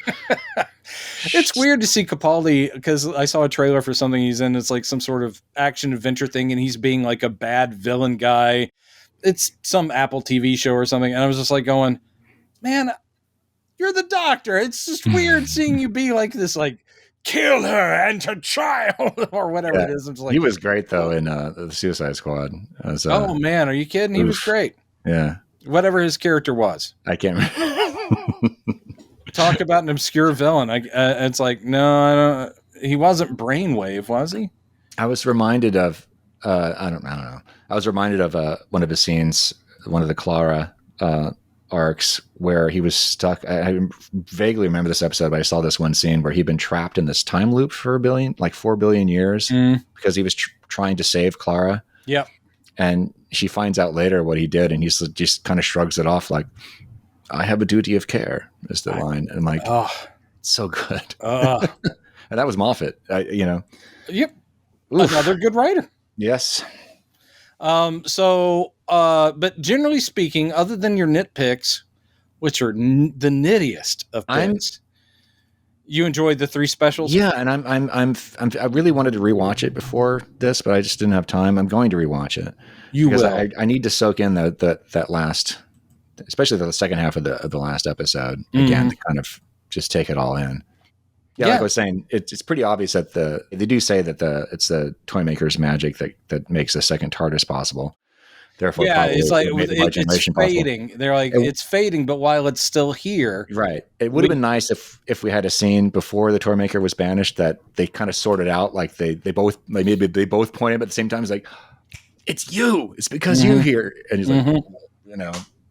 It's weird to see Capaldi, because I saw a trailer for something he's in. It's like some sort of action adventure thing, and he's being like a bad villain guy. It's some Apple TV show or something. And I was just like going, man, you're the Doctor. It's just weird seeing you be like this, like kill her and her child, or whatever Yeah. it is. I'm just like, He was great though in the Suicide Squad. As, oh man, are you kidding? He was oof. great. Yeah, Whatever his character was. I can't remember. Talk about an obscure villain. It's like, no, I don't. He wasn't Brainwave, was he? I was reminded of I don't know. I was reminded of one of his scenes, one of the Clara arcs, where he was stuck. I vaguely remember this episode, but I saw this one scene where he'd been trapped in this time loop for 4 billion years because he was trying to save Clara. Yep. And she finds out later what he did, and he's just kind of shrugs it off like, "I have a duty of care," is the line. And I'm like, oh, so good. And that was Moffat, Yep. Oof. Another good writer. Yes. But generally speaking, other than your nitpicks, which are the nittiest of picks, you enjoyed the 3 specials? Yeah, and I really wanted to rewatch it before this, but I just didn't have time. I'm going to rewatch it. You because will. I need to soak in that last, especially the second half of the last episode again, to kind of just take it all in. Yeah, like I was saying, it's pretty obvious that they do say that it's the toy maker's magic that makes the second TARDIS possible. Therefore, yeah, it's like it's fading. Possible. They're like, it's fading, but while it's still here, right? It would have been nice if we had a scene before the toy maker was banished that they kind of sorted out, like they both maybe they both point him at the same time. It's like, it's you. It's because you're here, and he's like,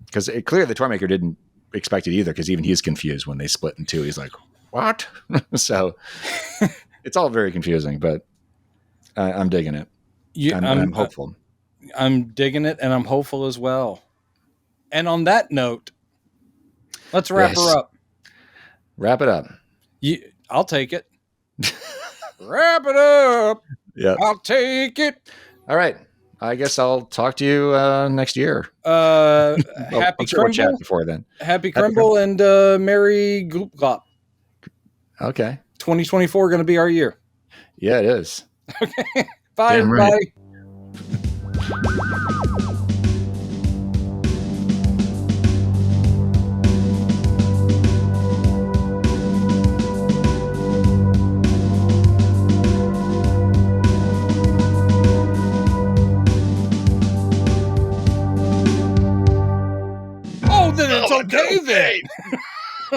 because clearly the toy maker didn't expect it either, because even he's confused when they split in two. He's like, what? So it's all very confusing, but I'm digging it. I'm hopeful. I'm digging it, and I'm hopeful as well. And on that note, let's wrap her up. Wrap it up. I'll take it. Wrap it up. Yeah, I'll take it. All right. I guess I'll talk to you next year. Happy sure we'll Crumble. chat before then. Happy Crumble and Merry Gloop Glop. Okay. 2024 going to be our year. Yeah, it is. Okay. Bye, Damn everybody. right. Oh, then it's okay then.